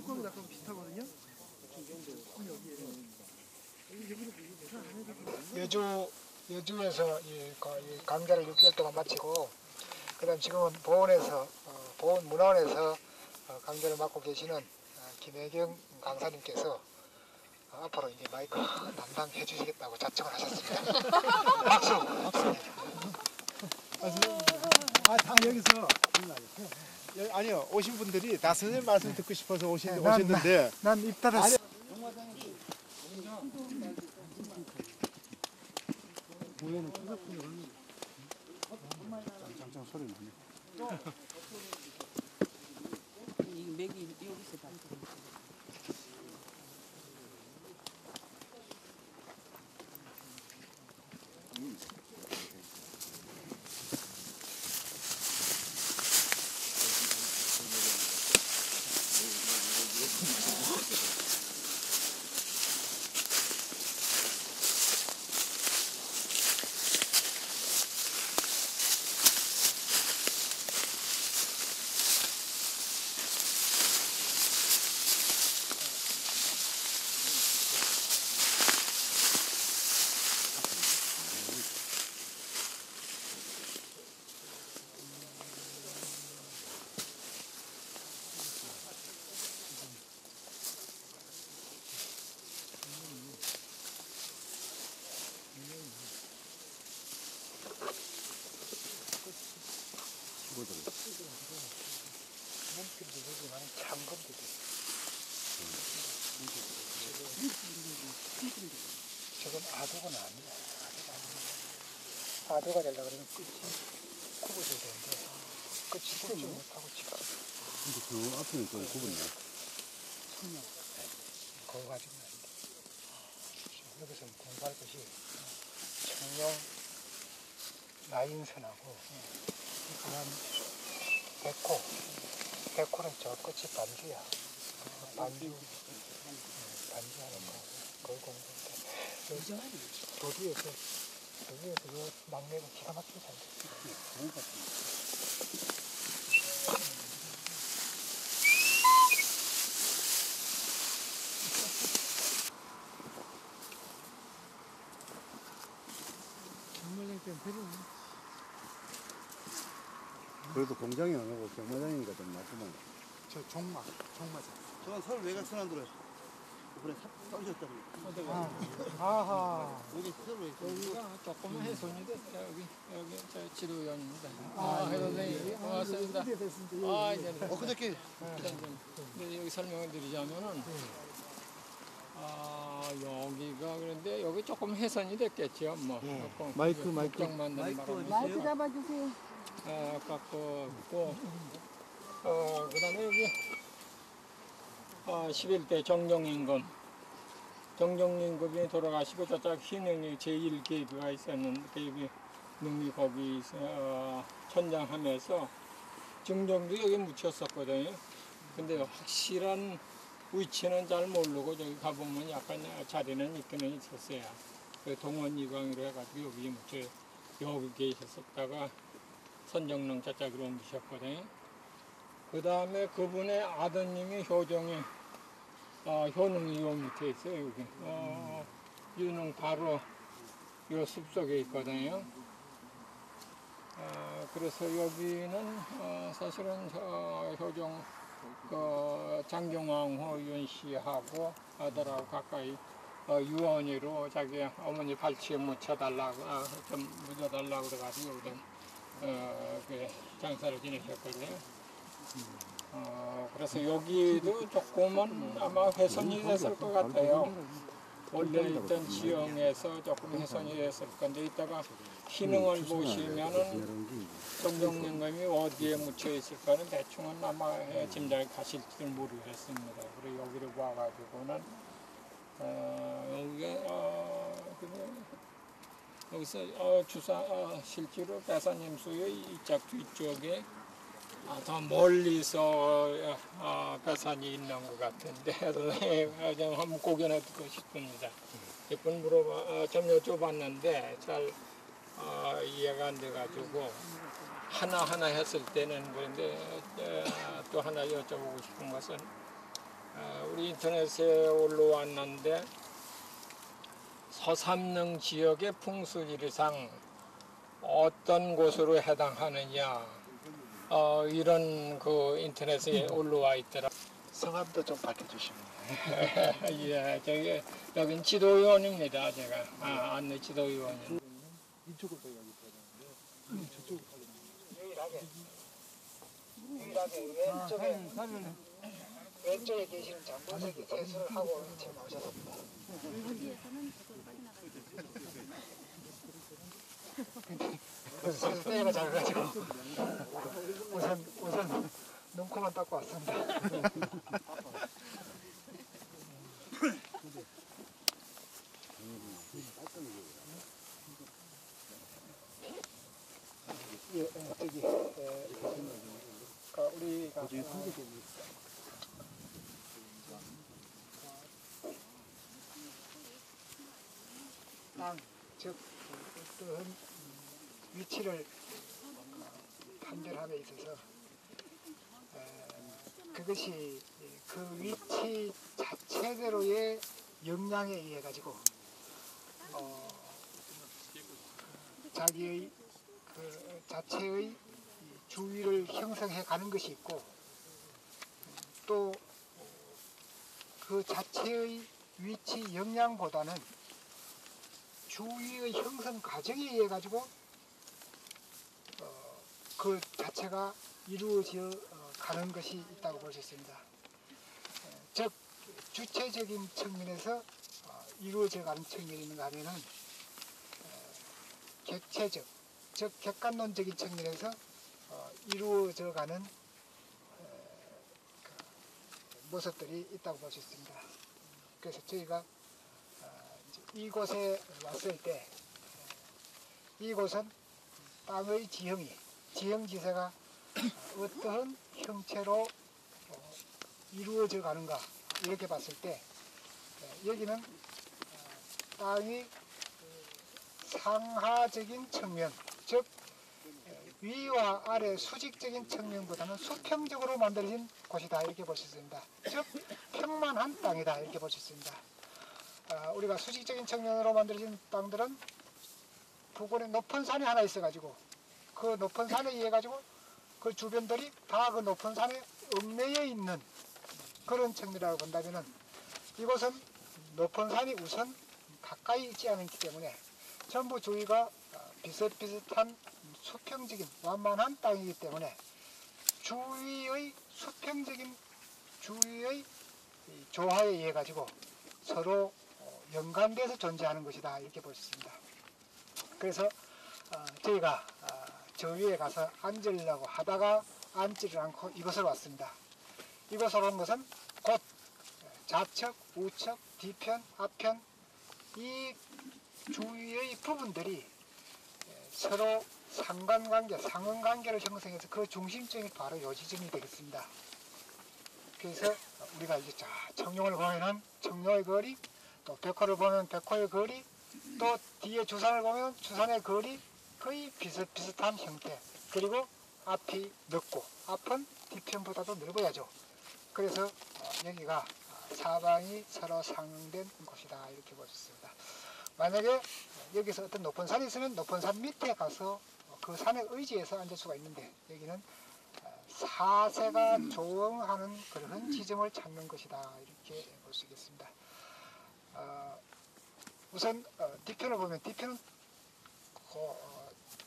뚜껑은 약간 비슷하거든요. 여주에서 이 강좌를 6개월 동안 마치고 그다음 지금은 보훈 문화원에서 강좌를 맡고 계시는 김혜경 강사님께서 앞으로 이제 마이크 담당해 주시겠다고 자청을 하셨습니다. 박수! 다 여기서 아니요, 오신 분들이 다 선생님 말씀 듣고 싶어서 오셨는데 난 입 닫았어. 장장 소리 나네. 이 맥이 여기서 다 저건 아도가 아니야. 아도가 되려고 그러면 끝이 굽어져야 되는데 끝이 굽지 못하고 지금. 근데 그 앞에는 좀 굽었네. 그거 가지고는 안 돼. 여기서 공부할 것이 청룡 나인선하고 그다음 백호는 저 끝이 반주야. 반주하는 거 그걸 공부할 때 도리에서 요 막내가 기가 막히게 잘 돼. 그래도 공장이 안 하고 경마장이니까 좀 낫구만. 저 종마자. 저는 서울 외곽 선안으로 이번에 싸우셨다고. 아하. 여기 서울 여기가 조금만 훼손이 됐어요. 여기 저 지도위원입니다. 선생님 고맙습니다. 이제 그저께 근데 여기 설명을 드리자면은 여기가 그런데 여기 조금 훼손이 됐겠죠. 뭐 조금 마이크. 걱정 만드는 바람에 잡아주세요. 깎고 그다음에 여기 11대 정정임금이 돌아가시고 저쪽 흰능리 제1계비가 있었는데 계비 능리 거기 천장하면서 증정도 여기 묻혔었거든요. 근데 확실한 위치는 잘 모르고 저기 가보면 약간 자리는 있기는 있었어요. 그 동원이광으로 해가지고 여기 계셨었다가 선정릉 저쪽으로 옮기셨거든요. 그 다음에 그분의 아드님이 효정이 효능이 요 밑에 있어요. 여기 유능 바로 요 숲속에 있거든요. 그래서 여기는 사실은 효정 장경왕후 윤씨하고 아들하고 가까이 유언이로 자기 어머니 발치에 묻혀달라고 좀 묻어달라고 그래가지고 여기다 그 장사를 지내셨거든요. 그래서 여기도 조금은 아마 훼손이 됐을 것 같아요. 원래 있던 지형에서 조금 훼손이 됐을 건데 이따가 희능을 보시면은 정정임금이 어디에 묻혀 있을까는 대충은 아마 짐작이 가실지 모르겠습니다. 그리고 여기를 봐가지고는 여기서 실제로 배사님수의 이쪽 뒤쪽에 더 멀리서 배산이 있는 것 같은데 좀 한번 구경해 보고 싶습니다. 몇 번 좀 여쭤봤는데 잘 이해가 안 돼가지고 하나하나 했을 때는 그런데 또 하나 여쭤보고 싶은 것은 우리 인터넷에 올라왔는데 서삼릉 지역의 풍수지리상 어떤 곳으로 해당하느냐 이런 그 인터넷에 올라와 있더라. 성함도 좀 밝혀주시면. 예, 저기 여긴 지도위원입니다. 제가 안내 지도위원입니다. 유일하게 왼쪽에 계시는 장본석이 세수를 하고 지금 나오셨습니다. 세수 때가 작아가지고 우선 눈코만 닦고 왔습니다. 예, 저기 우리가 땅, 즉 어떤 위치를 판별함에 있어서 그것이 그 위치 자체대로의 역량에 의해 가지고 자기의 그 자체의 주위를 형성해 가는 것이 있고 또 그 자체의 위치 역량보다는 주위의 형성 과정에 의해 가지고 그 자체가 이루어져 가는 것이 있다고 볼 수 있습니다. 즉 주체적인 측면에서 이루어져 가는 측면이 있는가 하면은 객체적, 즉 객관론적인 측면에서 이루어져 가는 모습들이 있다고 볼 수 있습니다. 그래서 저희가 이곳에 왔을 때 이곳은 땅의 지형지세가 어떠한 형체로 이루어져 가는가 이렇게 봤을 때 여기는 땅이 상하적인 측면, 즉 위와 아래 수직적인 측면보다는 수평적으로 만들어진 곳이다 이렇게 볼 수 있습니다. 즉 평만한 땅이다 이렇게 볼 수 있습니다. 우리가 수직적인 측면으로 만들어진 땅들은 부근에 높은 산이 하나 있어가지고 그 높은 산에 의해 가지고 그 주변들이 다 그 높은 산에 얽매여 있는 그런 측면이라고 본다면은 이곳은 높은 산이 우선 가까이 있지 않기 때문에 전부 주위가 비슷비슷한 수평적인 완만한 땅이기 때문에 주위의 수평적인 주위의 조화에 의해 가지고 서로 연관돼서 존재하는 것이다 이렇게 볼 수 있습니다. 그래서 저희가 저 위에 가서 앉으려고 하다가 앉지를 않고 이곳으로 왔습니다. 이곳으로 온 것은 곧 좌측, 우측, 뒤편, 앞편 이 주위의 부분들이 서로 상관관계, 상응관계를 형성해서 그 중심점이 바로 요 지점이 되겠습니다. 그래서 우리가 이제 청룡을 보면은 청룡의 거리, 또 백호를 보면 백호의 거리, 또 뒤에 주산을 보면 주산의 거리 거의 비슷비슷한 형태. 그리고 앞이 넓고 앞은 뒤편보다도 넓어야죠. 그래서 여기가 사방이 서로 상응된 곳이다 이렇게 볼 수 있습니다. 만약에 여기서 어떤 높은 산이 있으면 높은 산 밑에 가서 그 산에 의지해서 앉을 수가 있는데 여기는 사세가 조응하는 그런 지점을 찾는 것이다 이렇게 볼 수 있겠습니다. 우선 뒤편을 보면 뒤편은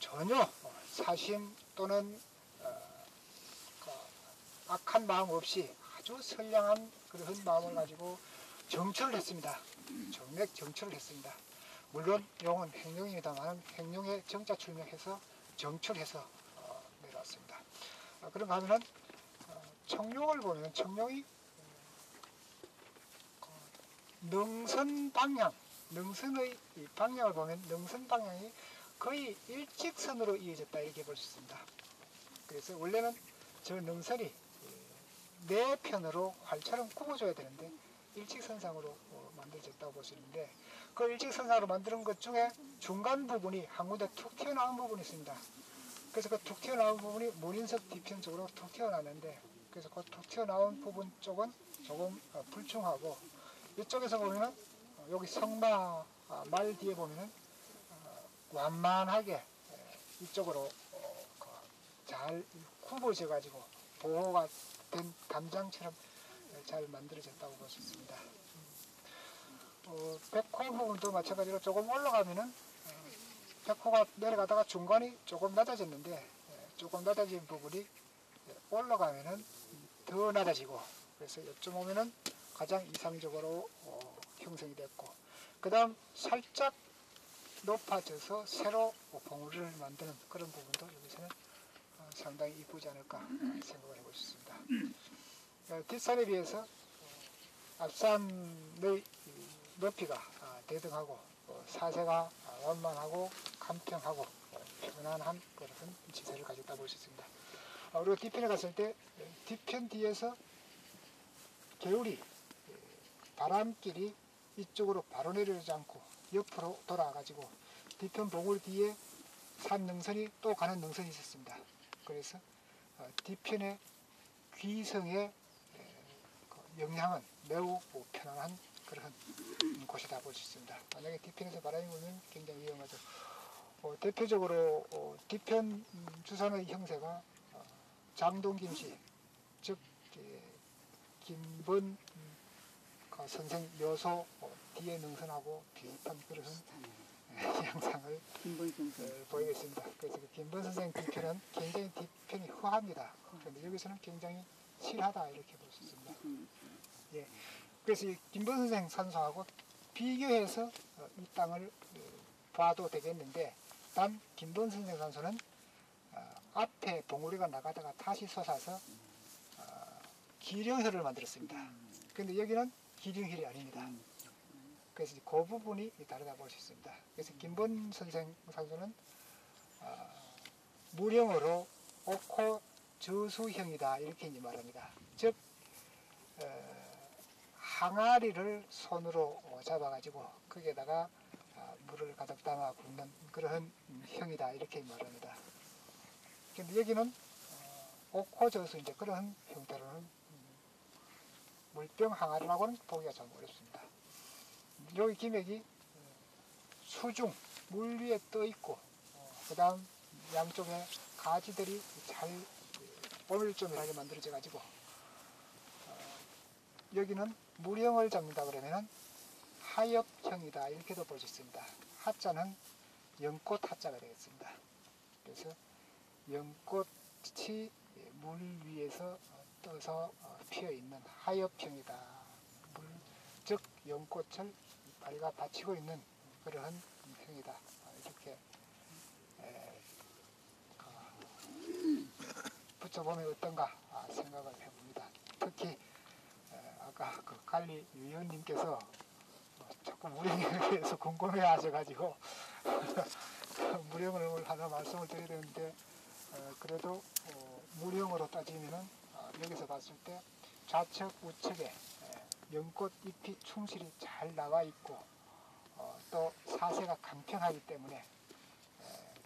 전혀 사심 또는 악한 마음 없이 아주 선량한 그런 마음을 가지고 정출을 했습니다. 정맥 정출을 했습니다. 물론 용은 행룡입니다만 행룡에 정자 출명해서 정출해서 내려왔습니다. 그런가 하면은 청룡을 보면 청룡이 능선 방향, 능선의 방향을 보면 능선 방향이 거의 일직선으로 이어졌다 이렇게 볼 수 있습니다. 그래서 원래는 저 능선이 네 편으로 활처럼 굽어줘야 되는데 일직선상으로 만들어졌다고 볼 수 있는데 그 일직선상으로 만드는 것 중에 중간 부분이 한 군데 툭 튀어나온 부분이 있습니다. 그래서 그 툭 튀어나온 부분이 문인석 뒤편 쪽으로 툭 튀어나왔는데 그래서 그 툭 튀어나온 부분 쪽은 조금 불충하고 이쪽에서 보면은 여기 성마 말 뒤에 보면은 완만하게 이쪽으로 잘 굽어져 가지고 보호가 된 담장처럼 잘 만들어졌다고 볼 수 있습니다. 백호 부분도 마찬가지로 조금 올라가면은 백호가 내려가다가 중간이 조금 낮아졌는데 조금 낮아진 부분이 올라가면은 더 낮아지고 그래서 이쯤 오면은 가장 이상적으로 형성이 됐고 그 다음 살짝 높아져서 새로 봉우리를 만드는 그런 부분도 여기서는 상당히 이쁘지 않을까 생각을 해볼 수 있습니다. 뒷산에 비해서 앞산의 높이가 대등하고 사세가 완만하고 간평하고 편안한 그런 지세를 가졌다 볼 수 있습니다. 우리가 뒤편에 갔을 때 뒤편 뒤에서 개울이 바람길이 이쪽으로 바로 내려오지 않고 옆으로 돌아가지고 뒤편 봉우리 뒤에 산 능선이 또 가는 능선이 있었습니다. 그래서 뒤편의 귀성의 영향은 매우 편안한 그런 곳이다 볼 수 있습니다. 만약에 뒤편에서 바람이 불면 굉장히 위험하죠. 대표적으로 뒤편 주산의 형세가 장동김씨, 즉 김번 선생 묘소 뒤에 능선하고 비슷한 그런 양상을 보이겠습니다. 그래서 김번 선생 뒤편은 굉장히 뒤편이 후합니다. 그런데 여기서는 굉장히 실하다 이렇게 볼 수 있습니다. 예. 그래서 이 김번 선생 산소하고 비교해서 이 땅을 봐도 되겠는데 단 김번 선생 산소는 앞에 봉우리가 나가다가 다시 솟아서 기령혈을 만들었습니다. 그런데 여기는 기령혈이 아닙니다. 그래서 그 부분이 다르다 볼 수 있습니다. 그래서 김번 선생 산소는 무령으로 옥호 저수형이다 이렇게 이제 말합니다. 즉 항아리를 손으로 잡아가지고 거기에다가 물을 가득 담아 붓는 그런 형이다 이렇게 말합니다. 근데 여기는 옥호저수인데 그런 형태로는 물병 항아리라고는 보기가 좀 어렵습니다. 여기 기맥이 수중 물 위에 떠 있고 그 다음 양쪽에 가지들이 잘 오밀조밀하게 만들어져 가지고 여기는 무령을 잡는다 그러면은 하엽형이다 이렇게도 볼 수 있습니다. 하자는 연꽃 하자가 되겠습니다. 그래서 연꽃이 물 위에서 떠서 피어 있는 하엽형이다. 즉 연꽃을 발가 받치고 있는 그러한 형이다. 이렇게 붙여보면 어떤가 생각을 해봅니다. 특히 아까 그 관리 위원님께서 자꾸 무령에 대해서 궁금해 하셔가지고 무령을 하나 말씀을 드려야 되는데 그래도 무령으로 따지면은 여기서 봤을 때 좌측 우측에 연꽃 잎이 충실히 잘 나와 있고 또 사세가 간편하기 때문에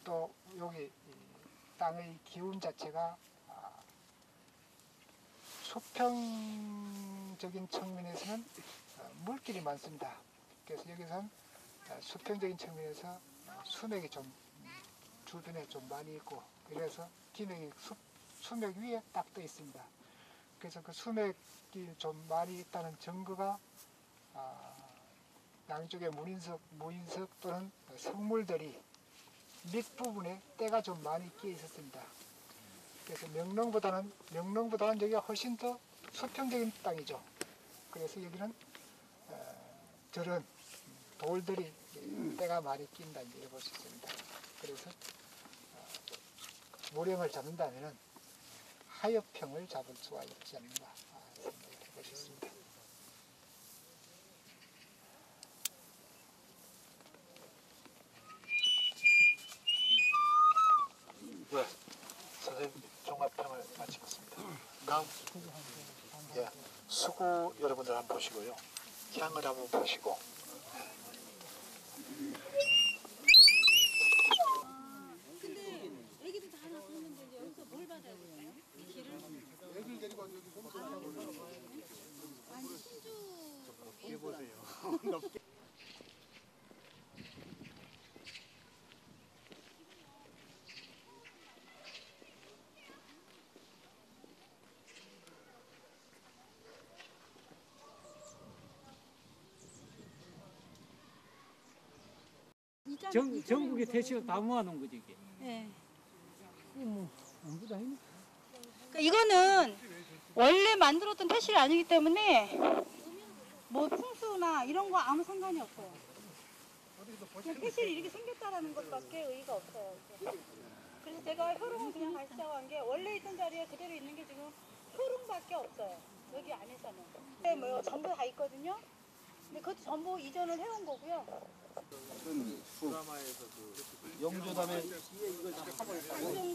또 여기 땅의 기운 자체가 수평적인 측면에서는 물길이 많습니다. 그래서 여기서는 수평적인 측면에서 수맥이 좀 주변에 좀 많이 있고 그래서 기맥이 수맥 위에 딱 떠 있습니다. 그래서 그 수맥이 좀 많이 있다는 증거가 양쪽에 무인석 또는 성물들이 밑부분에 때가 좀 많이 끼어 있었습니다. 그래서 명릉보다는 여기가 훨씬 더 수평적인 땅이죠. 그래서 여기는 저런 돌들이 때가 많이 낀다 이렇게 볼 수 있습니다. 그래서 무령을 잡는다면은 하엽형을 잡을 수가 있지 않는가 생각을 해볼 수 있습니다. 네, 선생님 종합평을 마치겠습니다. 다음 수구 여러분들 한번 보시고요. 향을 한번 보시고 근데 애기들 다 낳고 있는데 여기서 뭘 받아야 될까요? 길을? 애들 데리고 전국에 대시로 다 모아놓은 거지 이게. 네. 그러니까 이거는 원래 만들었던 퇴실이 아니기 때문에 뭐 풍수나 이런 거 아무 상관이 없어요. 그냥 퇴실이 이렇게 생겼다라는 것밖에 의의가 없어요. 그래서 제가 효롱을 그냥 가시자고 한 게 원래 있던 자리에 그대로 있는 게 지금 효롱밖에 없어요. 여기 안에서는. 네, 뭐 전부 다 있거든요. 근데 그것도 전부 이전을 해온 거고요. 영조담에 그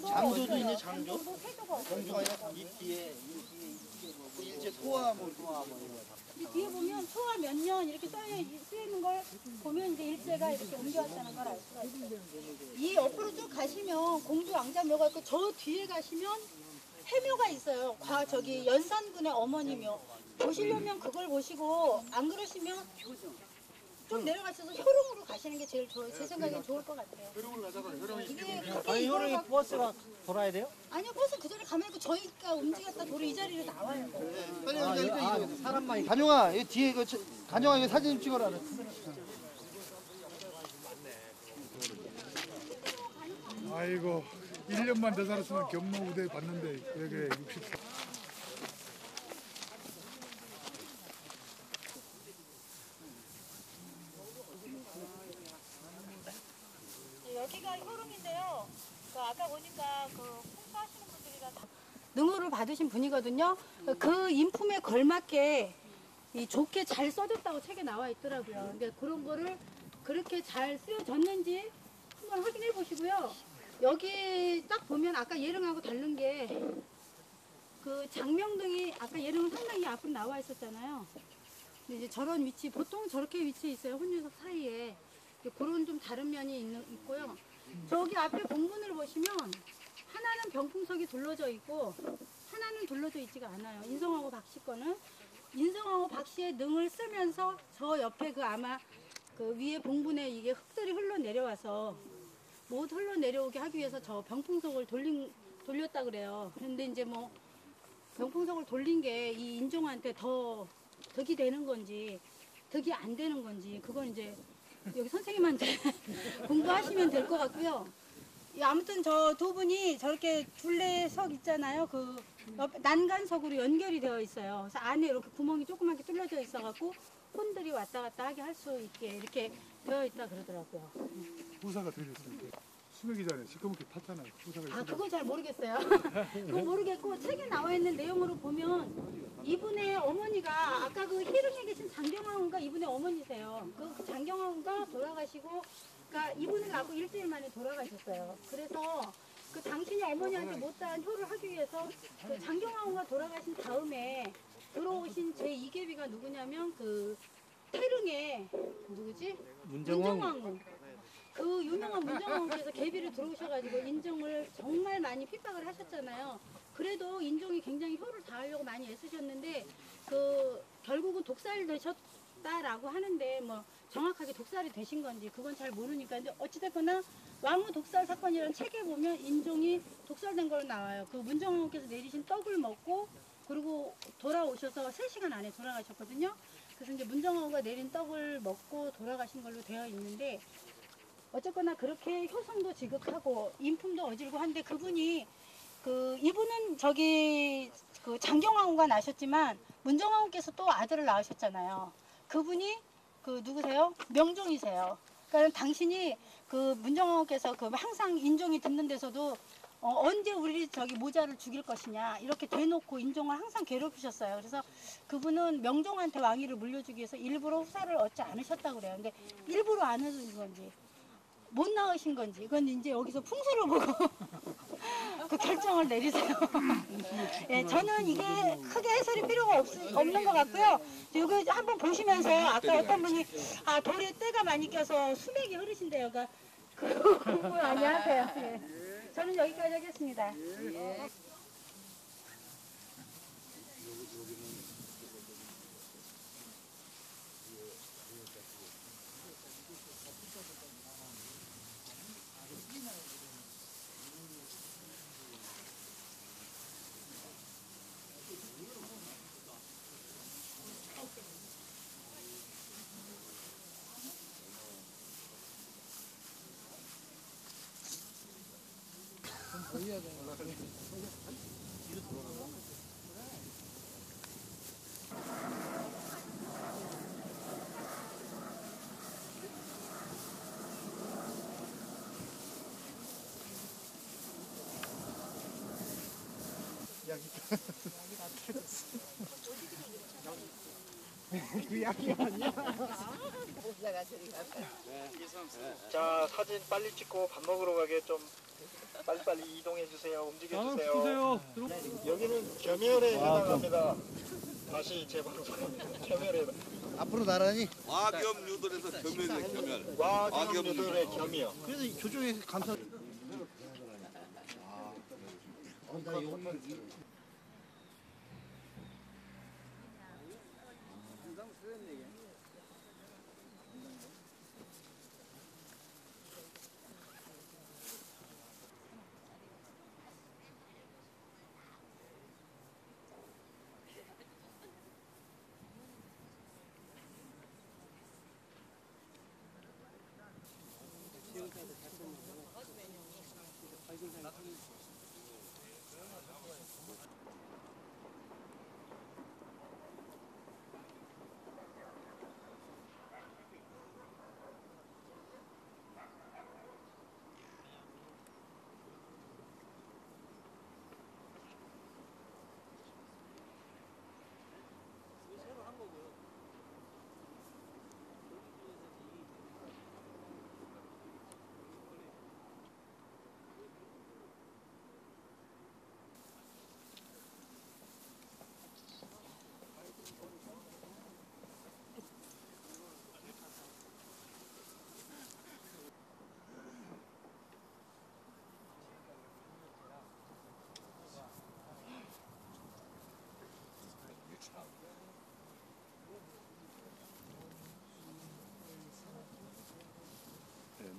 장조도 있네, 장조? 세조가 없어요. 공주가 아니라 이 뒤에 일제 토화 뭐 이 뒤에 보면 소화 몇 년 이렇게 쓰여 있는 걸 보면 이제 일제가 이렇게 옮겨왔다는 걸 알 수가 있어요. 이 옆으로 쭉 가시면 공주 왕자묘가 있고 저 뒤에 가시면 해묘가 있어요. 저기 연산군의 어머니묘. 보시려면 그걸 보시고 안 그러시면 좀 내려가셔서 효롱으로 가시는 게 제일 제 생각엔 좋을 것 같아요. 효롱으로 가자고 아니 효령이 버스가 돌아야 돼요? 아니요, 버스 그 자리에 가면 저희가 움직였다 도로 이 자리로 나와요. 사람만 간영아, 이 뒤에 간영아 이거 사진 좀 찍어라. 아이고 1년만 더 살았으면 경로우대 봤는데 왜 그래 60. 여기가 효롱인데요. 아까 보니까 풍수하시는 분들이라 능호를 받으신 분이거든요. 그 인품에 걸맞게 좋게 잘 써졌다고 책에 나와 있더라고요. 근데 그런 거를 그렇게 잘 쓰여졌는지 한번 확인해 보시고요. 여기 딱 보면 아까 예릉하고 다른 게 그 장명등이 아까 예릉은 상당히 앞으로 나와 있었잖아요. 근데 이제 저런 위치, 보통 저렇게 위치해 있어요. 혼유석 사이에. 그런 좀 다른 면이 있고요. 저기 앞에 공문을 보시면 하나는 병풍석이 둘러져 있고 하나는 둘러져 있지가 않아요. 인성하고 박씨 거는 인성하고 박씨의 능을 쓰면서 저 옆에 아마 그 위에 봉분에 이게 흙들이 흘러내려와서 못 흘러내려오게 하기 위해서 저 병풍석을 돌렸다 그래요. 그런데 이제 뭐 병풍석을 돌린 게 이 인종한테 더 득이 되는 건지 득이 안 되는 건지 그건 이제 여기 선생님한테 공부하시면 될 것 같고요. 아무튼 저 두 분이 저렇게 둘레석 있잖아요. 그 난간석으로 연결이 되어 있어요. 그래서 안에 이렇게 구멍이 조그맣게 뚫려져 있어갖고 혼들이 왔다 갔다 하게 할 수 있게 이렇게 되어 있다 그러더라고요. 후사가 들렸을 때 수명기 전에 시커멓게 탔잖아요. 후사가 아, 그건 잘 모르겠어요. 그건 모르겠고 책에 나와 있는 내용으로 보면 이분의 어머니가 아까 그 희릉에 계신 장경왕후가 이분의 어머니세요. 그 장경왕후가 돌아가시고 그러니까 이분을 낳고 일주일 만에 돌아가셨어요. 그래서 그 당신이 어머니한테 못다한 효를 하기 위해서 그 장경왕후가 돌아가신 다음에 들어오신 제2계비가 누구냐면 그 태릉의 누구지? 문정왕후. 그 유명한 문정왕후께서 계비를 들어오셔가지고 인종을 정말 많이 핍박을 하셨잖아요. 그래도 인종이 굉장히 효를 다하려고 많이 애쓰셨는데 그 결국은 독살되셨다라고 하는데 뭐 정확하게 독살이 되신 건지 그건 잘 모르니까 근데 어찌됐거나 왕후 독살 사건이라는 책에 보면 인종이 독살된 걸로 나와요. 그 문정왕후께서 내리신 떡을 먹고 그리고 돌아오셔서 3시간 안에 돌아가셨거든요. 그래서 이제 문정왕후가 내린 떡을 먹고 돌아가신 걸로 되어 있는데 어쨌거나 그렇게 효성도 지극하고 인품도 어질고 한데 그분이 이분은 저기 그 장경왕후가 나셨지만 문정왕후께서 또 아들을 낳으셨잖아요. 그분이 그 누구세요? 명종이세요. 그러니까 당신이 그 문정왕후께서 그 항상 인종이 듣는 데서도 언제 우리 저기 모자를 죽일 것이냐 이렇게 대놓고 인종을 항상 괴롭히셨어요. 그래서 그분은 명종한테 왕위를 물려주기 위해서 일부러 후사를 얻지 않으셨다고 그래요. 근데 일부러 안 해준 건지 못 낳으신 건지 이건 이제 여기서 풍수를 보고 그 결정을 내리세요. 예, 저는 이게 크게 해설이 필요가 없는 것 같고요. 이거 한번 보시면서 아까 어떤 분이 돌에 때가 많이 껴서 수맥이 흐르신대요. 그러니까 그 공부 많이 하세요. 예. 저는 여기까지 하겠습니다. 그 약이 아니야. 자, 사진 빨리 찍고 밥 먹으러 가게 좀 빨리빨리 이동해 주세요. 움직여 주세요. 여기는 겸열에 해당합니다. 다시 재방송합니다. 겸열에 앞으로 나란히. 와겸유돌에서 겸열이네 겸열. 와겸유돌의 겸이요. 그래서 조정에 감사.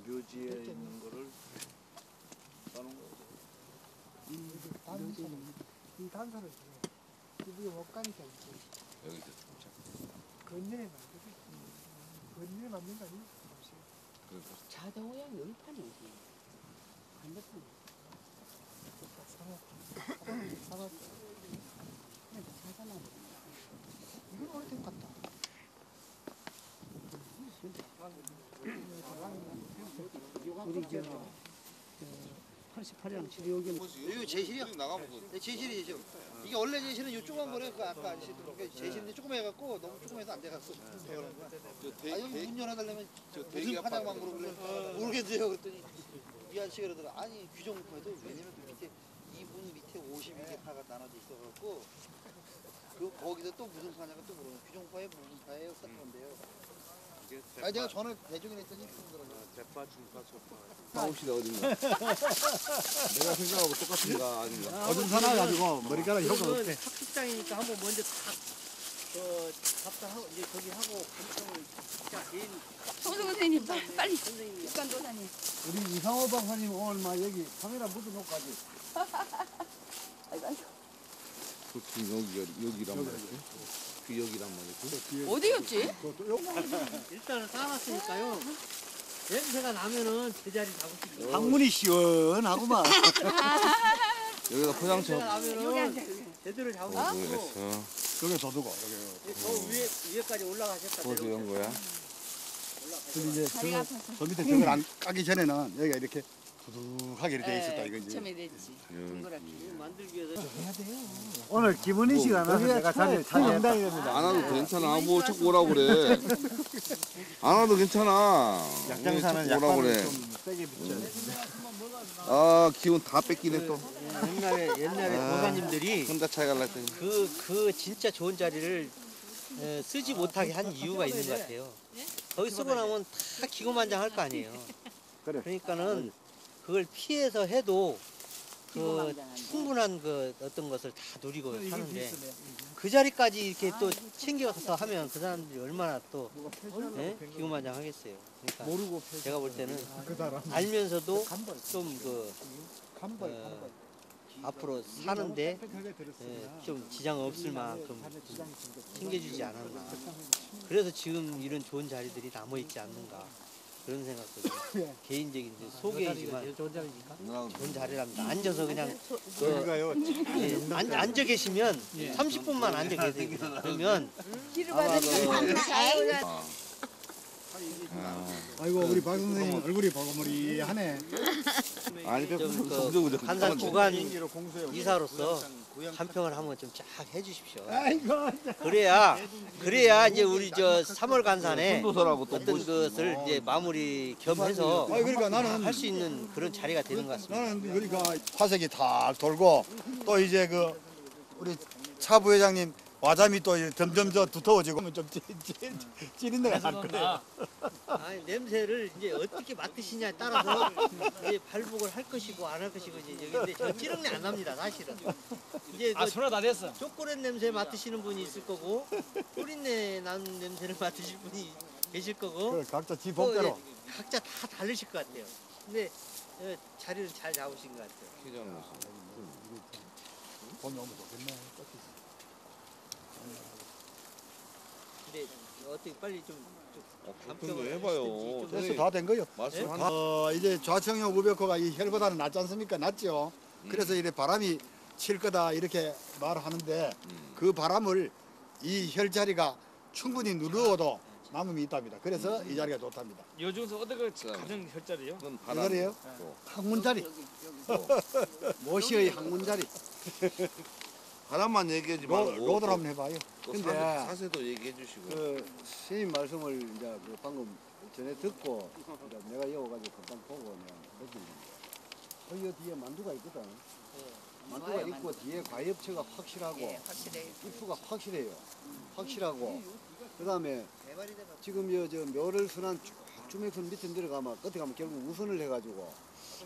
묘지에 있는 거를 따는 거. 이 단서를 이게 못 가니까 이제 여기서 건ner에 만들고 건ner에 만든 거 아니에요? 자동호양 열판이 어디? 반대편. 사막 이건 오래된 것 같다. 우리 저 88년 지리오경 이거 제실이야. 네, 제실이죠. 이게 원래 제실은 요 조그만 거래. 그 아까 아저씨도 제실인데 조금 해갖고 너무 조금해서 안 돼갖고 그러는 거야. 아 여기 문 열어달라면 무슨 화장만 물어보래. 모르겠어요. 그랬더니 이 아저씨가 그러더라. 아니 규정부에도 왜냐면 그 밑에 이분 밑에 52개 파가 나눠져 있어갖고 그 거기서 또 무슨 파냐가 또 물어요. 규정파에 무슨 파예요? 그런데요. 아니 내가 전화 대중에 했더니 그러더라고요. 대파, 중파, 소파. 사무실이 어딘가? 내가 생각하고 똑같은가 아닌가? 어둠 사나 가지고 머리카락 효과 없대. 학습장이니까 한번 먼저 다 답답하고 이제 저기 하고 감정을 진짜 개인 송승 선생님 빨리 육관 도사님. 우리 이상호 박사님 오늘 막 여기 카메라 묻어놓고 가지. 보통 여기란 말이지. 그 여기란 말이지. 어디였지? 일단은 쌓아놨으니까요. 냄새가 나면은 제자리 잡으시고. 방문이 시원하구만. 여기다 포장처. 나면은 제대로 잡으시고. 모르겠어. 여기 더 두고. 저 위에까지 올라가셨다. 그거 이런 거야? 근데 이제 저 밑에 저걸 안 까기 전에는 여기가 이렇게 두둑하게 이렇게 있었다 이거지. 처음에 됐지. 동그랗게. 만들기 위해서 오늘 김은희 씨가 나서 내가 차지했다. 안 와도 괜찮아. 뭐 자꾸 오라고 그래. 안 와도 괜찮아. 약장사는 왜 자꾸 오라고 약간을 그래. 좀 세게 붙여. 아 기운 다 뺏기네 또. 옛날에 도사님들이 혼자 차이 갈라 했더니. 그 진짜 좋은 자리를 쓰지 못하게 한 이유가 있는 것 같아요. 거기 쓰고 나면 다 기고만장할 거 아니에요. 그래. 그러니까는 그걸 피해서 해도 그 충분한 그 어떤 것을 다 누리고 사는데 그 자리까지 이렇게 또 챙겨서 하면 그 사람들이 얼마나 또 기고만장하겠어요. 그러니까 제가 볼 때는 알면서도 좀 앞으로 사는데 좀 지장 없을 만큼 챙겨주지 않았나. 그래서 지금 이런 좋은 자리들이 남아있지 않는가. 그런 생각도 좀 예. 개인적인 이제 소개이지만 좋은 자리니까. 좋은 자리랍니다. 앉아서 그냥 그러니까요. 앉아 계시면 30분만 앉아 계세요. 그러면 길을 아마 아이고 우리 박 선생님 얼굴이 바고머리하네. 아니 좀 간산 주간 이사로서 한 평을 한번 좀 쫙 해주십시오. 그래야 이제 우리 저 3월 간산에 손도서라고 또 어떤 것을 이제 마무리 겸해서 아니 그러니까 나는 할 수 있는 그런 자리가 되는 것 같습니다. 나는 그러니까 화색이 탁 돌고 또 이제 그 우리 차 부회장님 와잠이 또 점점 더 두터워지고 좀 찌는 데가 날 거예요. 아니, 냄새를 이제 어떻게 맡으시냐에 따라서 이제 발복을 할 것이고 안 할 것이고 이제 여기인데 저 찌릉내 안 납니다 사실은. 이제 그 손에 다 됐어. 초콜릿 냄새 맡으시는 분이 있을 거고 뿌린내 나는 냄새를 맡으실 분이 계실 거고 그래, 각자 지 또 법대로. 이제 각자 다 다르실 것 같아요. 근데 자리를 잘 잡으신 것 같아요. 봄이 오면 좋겠네. 근데 어떻게 빨리 좀 좀 해봐요. 됐어 다 된 거요. 말씀 한 이제 좌청역 우백호가 이 혈보다는 낫지 않습니까? 낫죠. 그래서 이래 바람이 칠 거다 이렇게 말하는데 그 바람을 이 혈자리가 충분히 누르어도 남음이 있답니다. 그래서 이 자리가 좋답니다. 요 중에서 어디가 가장 혈자리요? 그건 이 자리예요? 항문자리. 모시의 항문자리. 바람만 얘기하지 말고 로드를 한번 해봐요. 또 근데 사세도 얘기해 주시고. 그 스님 말씀을 이제 그 방금 전에 듣고 이제 내가 이어가지고 금방 보고 내가 느낀 건데 이 뒤에 만두가 있거든. 만두가 있고 뒤에 과엽체가 확실하고 입수가 확실해요. 확실하고 그다음에 지금 저 묘를 순한 주맥선 밑에 내려가면 끝에 가면 결국 우선을 해가지고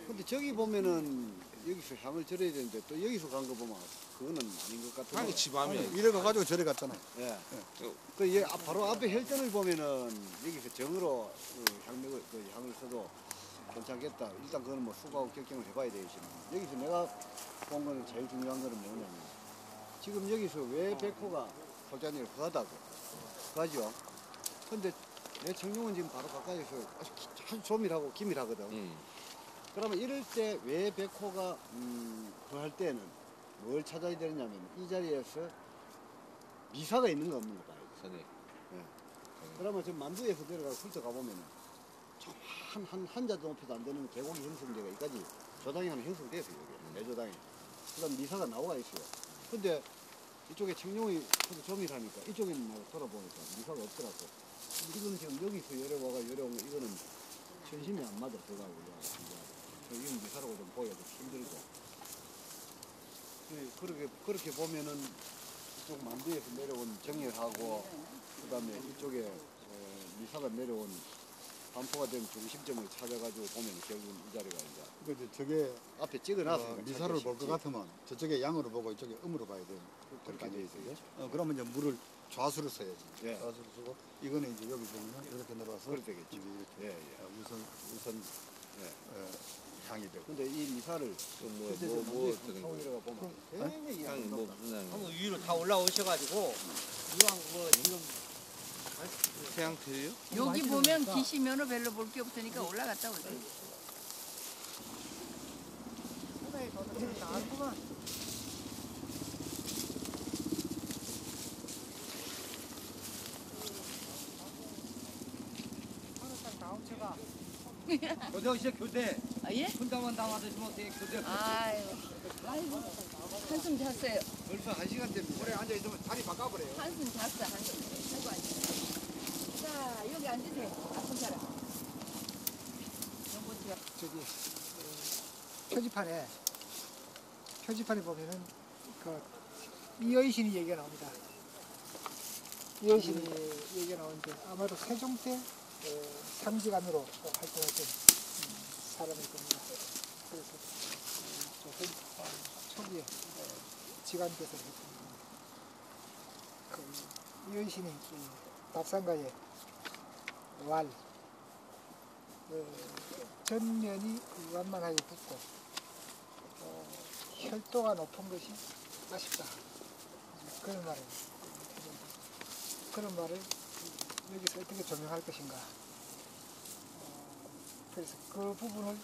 근데 저기 보면은 여기서 향을 절여야 되는데 또 여기서 간 거 보면 그거는 아닌 것 같아요. 향이 지밤이야. 이래 가가지고 저래 갔잖아요. 예. 그- 그 얘 바로 앞에 혈전을 보면은 여기서 정으로 향맥을 그 향을 써도 괜찮겠다. 일단 그거는 뭐 수고하고 결정을 해봐야 되겠지만 여기서 내가 본 거는 제일 중요한 거는 뭐냐면 지금 여기서 왜 백호가 소장님을 허하다고 하죠. 근데 내 청룡은 지금 바로 가까이서 아주 조밀하고 기밀하거든. 그러면 이럴 때 왜 백호가 그할 때는 뭘 찾아야 되느냐면 이 자리에서 미사가 있는 거 없는 거 봐야 돼. 선이. 그러면 지금 만두에서 내려가서 훑어 가보면은 한자 높이도 안 되는 계곡이 형성되고 여기까지 조당이 하나 형성돼서 여기 내조당이. 그다음 미사가 나와 있어요. 근데 이쪽에 청룡이 조밀하니까 이쪽에는 뭐 돌아보니까 미사가 없더라고. 이거는 지금 여기서 열어와가 열어온 거 이거는 천심이 안 맞아 들어가고 이건 미사라고 좀 보기가 좀 힘들고. 그렇게 보면은 이쪽 만두에서 내려온 정열하고 그다음에 이쪽에 미사가 내려온 반포가 된 중심점을 찾아가지고 보면 결국 이 자리가 이제 근데 저게 앞에 찍어놨으니까 미사를 볼 것 같으면 저쪽에 양으로 보고 이쪽에 음으로 봐야 돼요. 그렇게 돼 있어요. 그러면 이제 물을 좌수로 써야지. 예. 좌수로 쓰고 이거는 이제 여기 보면 이렇게 내려와서 그렇게 되겠죠. 이제 이렇게 예, 예. 우선 향이 되고. 근데 이 미사를 뭐 타고 내려가 보면 굉장히 향이 뭐 무슨 향이? 한번 위로 다 올라오셔가지고 이왕 뭐 지금 태양태요? 여기 보면 기시면은 별로 볼 게 없으니까 올라갔다 올게요. 교대 이제 교대. 아, 예? 혼자만 담아드시면 어떻게 교대? 아이고, 한숨 잤어요. 벌써 1시간 때 오래 앉아 있으면 다리 바꿔버려요. 한숨 잤어, 한숨. 아이고, 앉으세요. 자, 여기 앉으세요. 아픈 사람. 저기 표지판에 보면은 그 이여신이 얘기가 나옵니다. 이여신이 얘기가 나오는데 아마도 세종 때 상지관으로 활동했던 사람일 겁니다. 그래서 초기에 지관께서 그 이여신이 밥상가에 왈 전면이 완만하게 붙고 혈도가 높은 것이 아쉽다. 그런 말을 여기서 어떻게 조명할 것인가. 그래서 그 부분을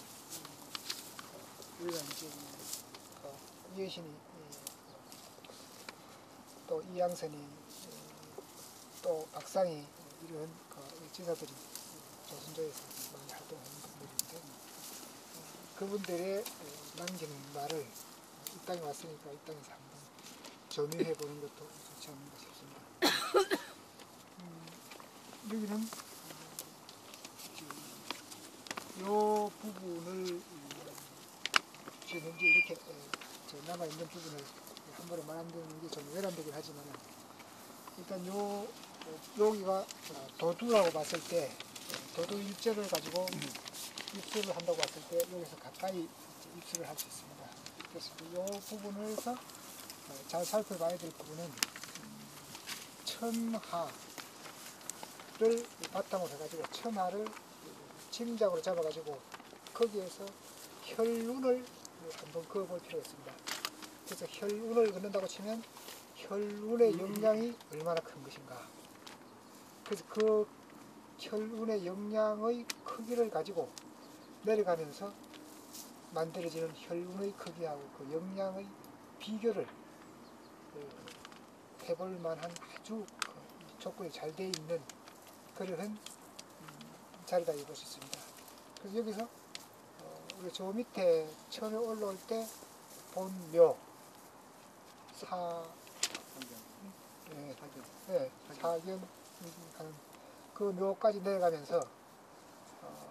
우리가 이제 이여신이 또 이양선이 또 박상이 이런 지사들이 조선조에서 많이 활동하는 분들인데 그분들의 남긴 말을 이 땅에 왔으니까 이 땅에서 한번 점유해 보는 것도 좋지 않는가 싶습니다. 여기는 이 부분을 지금 현재 이렇게 남아 있는 부분을 한 번에 말한다는 게 좀 외람되긴 하지만 일단 여기가 도두라고 봤을 때 도두 일절을 가지고 입술을 한다고 봤을 때 여기서 가까이 입술을 할 수 있습니다. 그래서 이 부분에서 잘 살펴봐야 될 부분은 첨하를 바탕으로 해가지고 첨하를 짐작으로 잡아가지고 거기에서 혈운을 한번 그어볼 필요가 있습니다. 그래서 혈운을 긋는다고 치면 혈운의 영향이 얼마나 큰 것인가. 그래서 그 혈운의 영향의 크기를 가지고 내려가면서 만들어지는 혈운의 크기하고 그 영향의 비교를 해볼 만한 아주 조건이 잘 되어 있는 그런 자리다 볼 수 있습니다. 그래서 여기서 우리 저 밑에 처음에 올라올 때 본묘 사견 하는 그 묘까지 내려가면서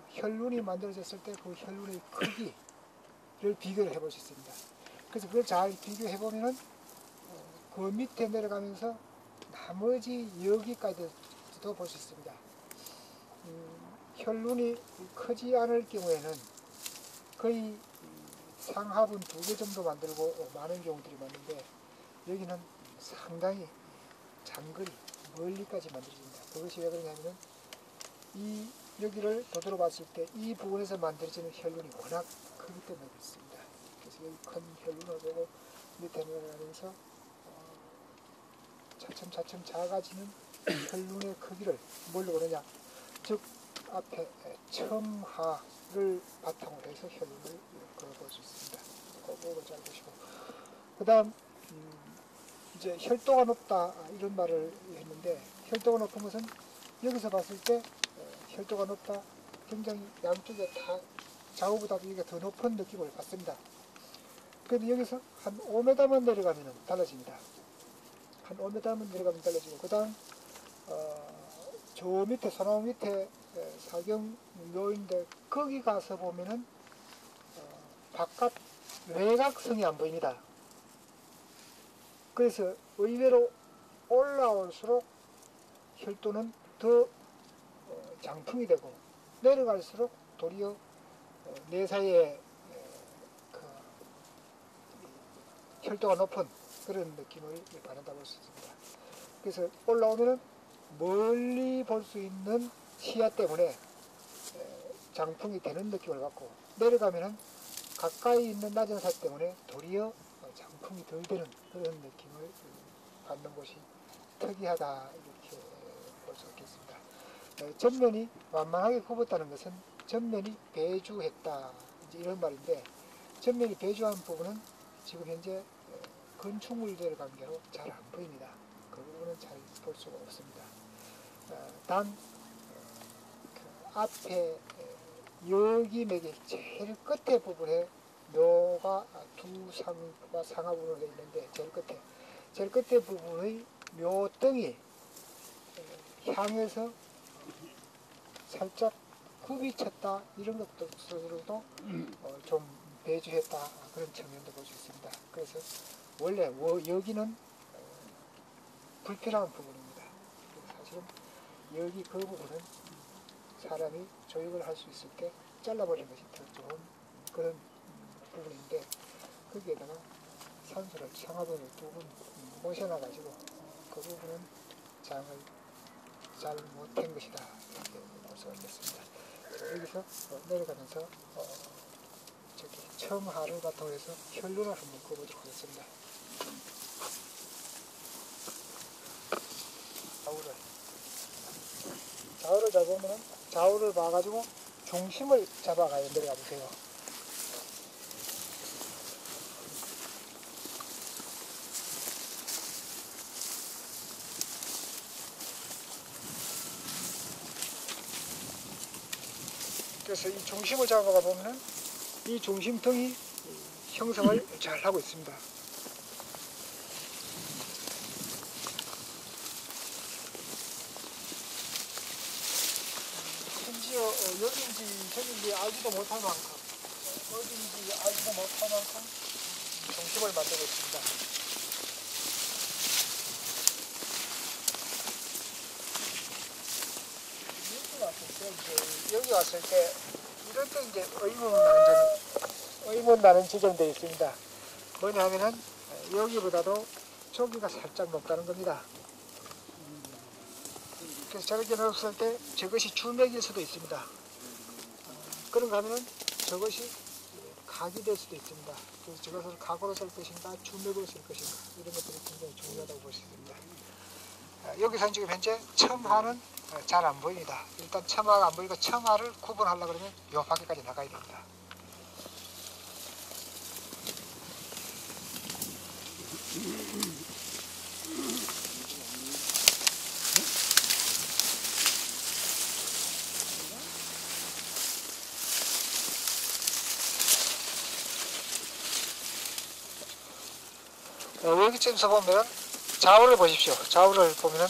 혈룬이 만들어졌을 때 그 혈룬의 크기를 비교를 해볼 수 있습니다. 그래서 그걸 잘 비교해 보면은 그 밑에 내려가면서 나머지 여기까지도 볼 수 있습니다. 혈룬이 크지 않을 경우에는 거의 상하분 2개 정도 만들고 많은 경우들이 많은데 여기는 상당히 장거리 멀리까지 만들어집니다. 그것이 왜 그러냐면은 이 여기를 도드로 봤을 때 이 부분에서 만들어지는 혈룬이 워낙 크기 때문에 그렇습니다. 그래서 여기 큰 혈룬을 보고 밑에 내려가면서 차츰차츰 작아지는 혈룬의 크기를 뭘로 그러냐, 즉 앞에 첨하를 바탕으로 해서 혈룬을 그려볼 수 있습니다. 그 부분을 잘 보시고 그 다음 이제 혈도가 높다 이런 말을 했는데 혈도가 높은 것은 여기서 봤을 때 혈도가 높다 굉장히 양쪽에 다 좌우보다 이게 더 높은 느낌을 받습니다. 그런데 여기서 한 5m만 내려가면 달라집니다. 한 5m만 내려가면 달라지고 그 다음 저 밑에 소나무 밑에 사경묘인데 거기 가서 보면은 바깥 외곽성이 안 보입니다. 그래서 의외로 올라올수록 혈도는 더 장풍이 되고 내려갈수록 도리어 내 사이에 그 혈도가 높은 그런 느낌을 받는다고 할 수 있습니다. 그래서 올라오면은 멀리 볼 수 있는 시야 때문에 장풍이 되는 느낌을 받고 내려가면은 가까이 있는 낮은 사 때문에 도리어 장풍이 덜 되는 그런 느낌을 받는 곳이 특이하다 이렇게 볼 수 있겠습니다. 전면이 완만하게 굽었다는 것은 전면이 배주했다 이제 이런 말인데 전면이 배주한 부분은 지금 현재 건축물들 관계로 잘 안 보입니다. 그 부분은 잘 볼 수가 없습니다. 단 그 앞에 여기 맥이 제일 끝에 부분에 묘가 두 상과 상하분으로 되어 있는데 제일 끝에 부분의 묘등이 향해서 살짝 굽이 쳤다 이런 것들로도 좀 배주했다 그런 측면도 볼 수 있습니다. 그래서 원래 여기는 불필요한 부분입니다. 사실은 여기 그 부분은 사람이 조육을 할 수 있을 때 잘라버리는 것이 더 좋은 그런 부분인데 거기에다가 산소를 상하분을 두 번 모셔놔가지고 그 부분은 장을 잘 못한 것이다 이렇게 볼 수가 있겠습니다. 여기서 내려가면서 저기 첨하를 바탕으로 해서 혈륜을 한번 그어보도록 하겠습니다. 좌우를 잡으면 좌우를 봐가지고 중심을 잡아가요. 내려가 보세요. 그래서 이 중심을 잡아가 보면 이 중심등이 형성을 잘 하고 있습니다. 심지어 여기인지 저기인지 알지도 못할 만큼 어딘지 알지도 못할 만큼 중심을 만들고 있습니다. 여기 왔을 때 이럴 때 이제 의문 나는 지점되어 있습니다. 뭐냐 하면은 여기보다도 저기가 살짝 높다는 겁니다. 그래서 저렇게 높았을 때 저것이 주맥일 수도 있습니다. 그런가 하면은 저것이 각이 될 수도 있습니다. 그래서 저것을 각으로 쓸 것인가 주맥으로 쓸 것인가 이런 것들이 굉장히 중요하다고 볼 수 있습니다. 여기서 지금 현재 첨하는 잘 안 보입니다. 일단 첨하가 안 보이고 첨하를 구분하려고 그러면 요 밖에까지 나가야 됩니다. 여기쯤에서 보면 좌우를 보십시오. 좌우를 보면은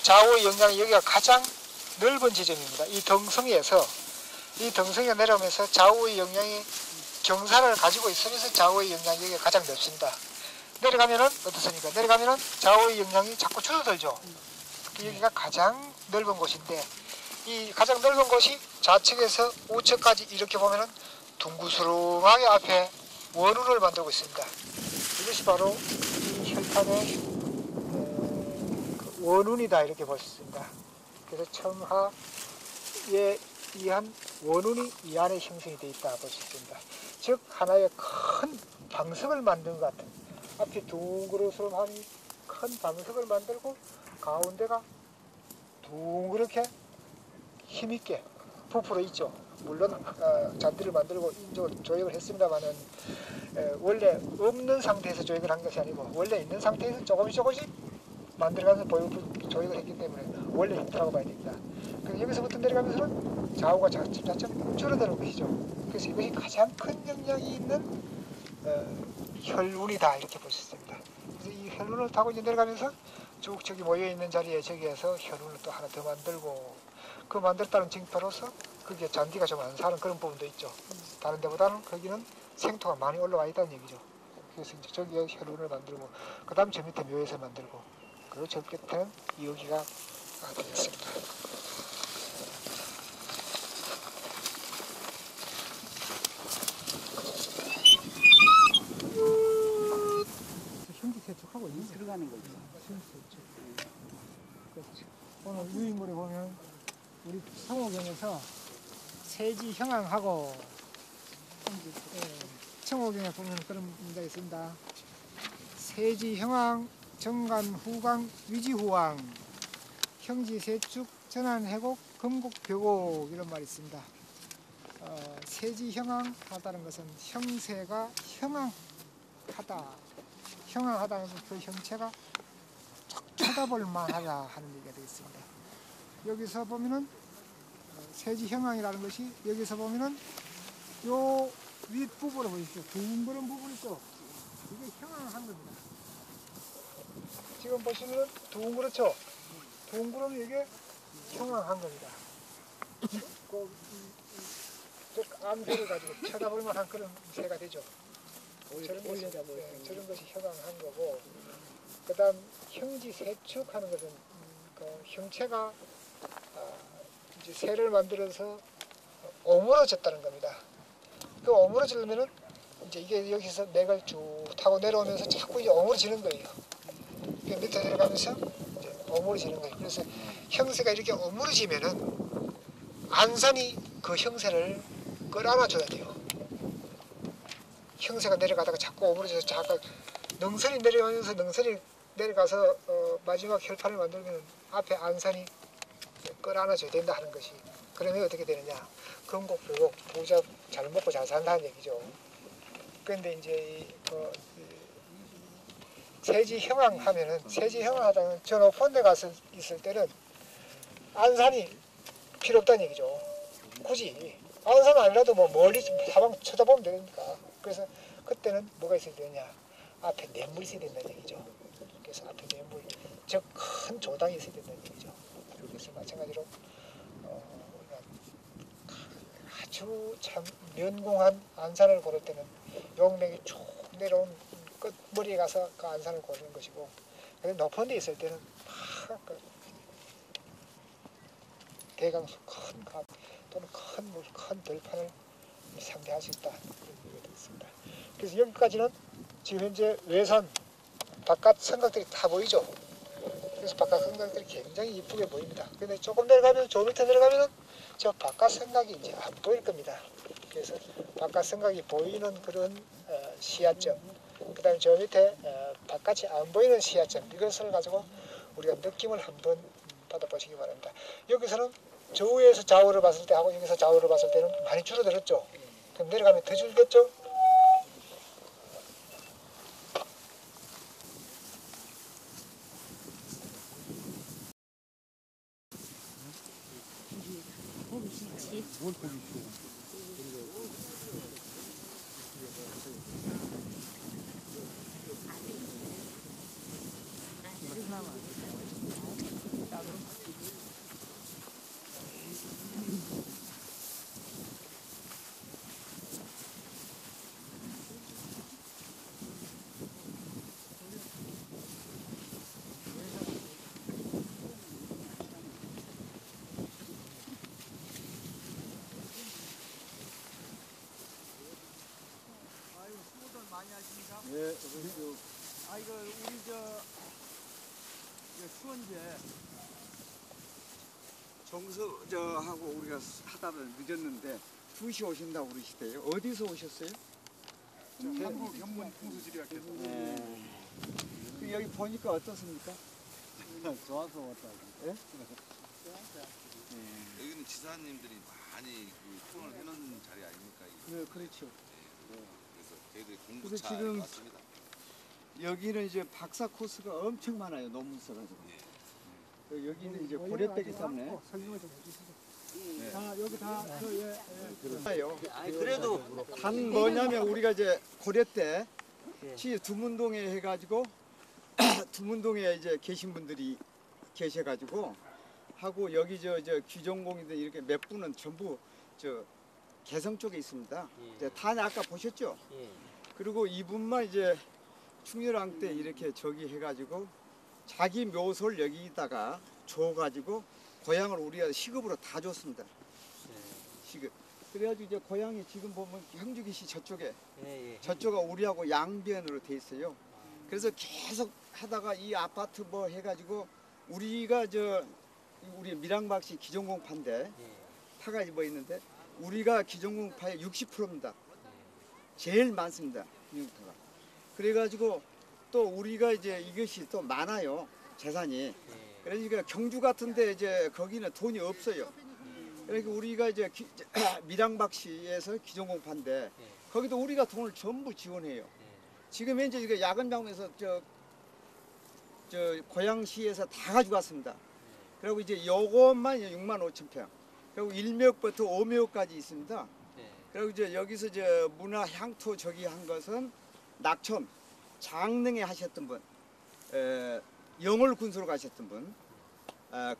좌우의 영향이 여기가 가장 넓은 지점입니다. 이 덩성이에서 이 덩성이가 내려오면서 좌우의 영향이 경사를 가지고 있으면서 좌우의 영향이 여기가 가장 넓습니다. 내려가면은 어떻습니까? 내려가면은 좌우의 영향이 자꾸 줄어들죠. 여기가 가장 넓은 곳인데 이 가장 넓은 곳이 좌측에서 우측까지 이렇게 보면은 둥구스름하게 앞에 원운을 만들고 있습니다. 이것이 바로 이 혈판의 원운이다 이렇게 볼 수 있습니다. 그래서 첨하에 의한 원운이 이 안에 형성이 되어 있다 볼 수 있습니다. 즉 하나의 큰 방석을 만든 것 같은 앞이 둥그러스름하니 큰 방석을 만들고 가운데가 둥그렇게 힘있게 부풀어 있죠. 물론 잔디를 만들고 인조 조역을 했습니다만은 원래 없는 상태에서 조역을 한 것이 아니고 원래 있는 상태에서 조금씩 만들어가면서 조역을 했기 때문에 원래 힘들다고 봐야 됩니다. 그래서 여기서부터 내려가면서는 좌우가 차츰 줄어드는 것이죠. 그래서 이것이 가장 큰 영향이 있는 혈운이다 이렇게 볼 수 있습니다. 그래서 이 혈운을 타고 이제 내려가면서 쭉 저기 모여있는 자리에 저기에서 혈운을 또 하나 더 만들고 그 만들었다는 징표로서 그게 잔디가 좀 안 사는 그런 부분도 있죠. 다른 데보다는 거기는 생토가 많이 올라와 있다는 얘기죠. 그래서 이제 저기에 혈운을 만들고 그 다음 저 밑에 묘에서 만들고 그리고 저 끝에는 여기가 되겠습니다. 현지세척하고 들어가는 거죠. 그렇죠. 오늘 유인물에 보면 우리 청호경에서 세지 형황하고 청호경에 보면 그런 문제가 있습니다. 세지 형황, 정간 후강, 위지후왕, 형지 세축, 전환 해곡, 금곡 벼곡 이런 말이 있습니다. 세지 형황하다는 것은 형세가 형황하다. 형황하다는 것은 그 형체가 쭉 쳐다볼 만하다 하는 얘기가 되겠습니다. 여기서 보면은 세지 형황이라는 것이 여기서 보면은 요 윗부분을 보십시오. 둥그런 부분 있죠. 이게 형황한 겁니다. 지금 보시면은 둥그렇죠. 둥그러면 이게 형황한 겁니다. 암새를 가지고 쳐다볼 만한 그런 새가 되죠. 저런 것이 형황한 거고, 그 다음 형지세축하는 것은 그 형체가 이제 새를 만들어서 오므러졌다는 겁니다. 그 오므러지려면은 이제 이게 여기서 맥을 쭉 타고 내려오면서 자꾸 이제 오므러지는 거예요. 밑에 내려가면서 이제 오므러지는 거예요. 그래서 형새가 이렇게 오므러지면은 안산이 그 형새를 끌어안아줘야 돼요. 형새가 내려가다가 자꾸 오므러져서 자꾸 능선이 내려가면서 능선이 내려가서 마지막 혈판을 만들면 앞에 안산이 끌어안아줘야 된다 하는 것이 그러면 어떻게 되느냐? 건국불복 부자 잘 먹고 잘 산다는 얘기죠. 그런데 이제 세지 형황하면은 세지 형황하다는 저 높은 데 가서 있을 때는 안산이 필요 없다는 얘기죠. 굳이 안산 아니라도 뭐 멀리 사방 쳐다보면 되니까. 그래서 그때는 뭐가 있어야 되느냐? 앞에 냇물이 있어야 된다는 얘기죠. 그래서 앞에 냇물, 즉 큰 조당이 있어야 된다는 얘기죠. 그래서 마찬가지로 우리가 아주 참 면공한 안산을 고를 때는 용맥이 쭉 내려온 끝머리에 가서 그 안산을 고르는 것이고, 근데 높은 데 있을 때는 막 대강수 큰 강 또는 큰 물, 큰 들판을 상대할 수 있다. 그런 얘기가 있습니다. 그래서 여기까지는 지금 현재 외산 바깥 성곽들이 다 보이죠. 그래서 바깥 성곽들이 굉장히 이쁘게 보입니다. 근데 조금 내려가면, 저 밑에 내려가면은 저 바깥 성곽이 이제 안 보일 겁니다. 그래서 바깥 성곽이 보이는 그런 시야점, 그 다음에 저 밑에 바깥이 안 보이는 시야점, 이것을 가지고 우리가 느낌을 한번 받아보시기 바랍니다. 여기서는 저 위에서 좌우를 봤을 때 하고 여기서 좌우를 봤을 때는 많이 줄어들었죠. 그럼 내려가면 더 줄겠죠. 예, 이거 우리 수원제 정서 저하고 우리가 하다 보면 늦었는데 2시 오신다고 그러시대요. 어디서 오셨어요? 한국 현문 풍수지리학회에서. 네. 그 여기 보니까 어떻습니까? 좋아서 왔다. 예? 여기는 지사님들이 많이 그 토론을 해놓은 자리 아닙니까? 이게? 네, 그렇죠. 그래서 저희들 그래서 공부차 지금 왔습니다. 여기는 이제 박사 코스가 엄청 많아요. 논문 써가지고. 여기는 이제 고려대기 때문에. 설명을 좀 해주시죠. 네. 자, 여기 다 그래도 단 뭐냐면 우리가 이제 고려 때 두문동에 해가지고 두문동에 이제 계신 분들이 계셔가지고 하고 여기 저 귀정공이든 이렇게 몇 분은 전부 저 개성 쪽에 있습니다. 다 아까 보셨죠? 그리고 이분만 이제 충렬왕 때 이렇게 저기 해가지고 자기 묘소를 여기다가 줘가지고 고향을 우리가 시급으로 다 줬습니다. 시급. 그래가지고 이제 고향이 지금 보면 형주기시 저쪽에 저쪽가 우리하고 양변으로 돼 있어요. 그래서 계속 하다가 이 아파트 뭐 해가지고 우리가 우리 밀양박씨 기존공파인데 파가 뭐 있는데 우리가 기존공파의 60%입니다. 제일 많습니다. 기존공파가. 그래가지고 또 우리가 이제 이것이 또 많아요. 재산이. 그러니까 경주 같은데 이제 거기는 돈이 없어요. 그러니까 우리가 이제 밀양박씨에서 기존공파인데 거기도 우리가 돈을 전부 지원해요. 지금 현재 이거 야근 장면에서 고양시에서 다 가져갔습니다. 그리고 이제 요것만 65,000평. 그리고 1묘역부터 5묘역까지 있습니다. 그리고 이제 여기서 문화 향토 저기 한 것은 낙천 장릉에 하셨던 분, 영월 군수로 가셨던 분,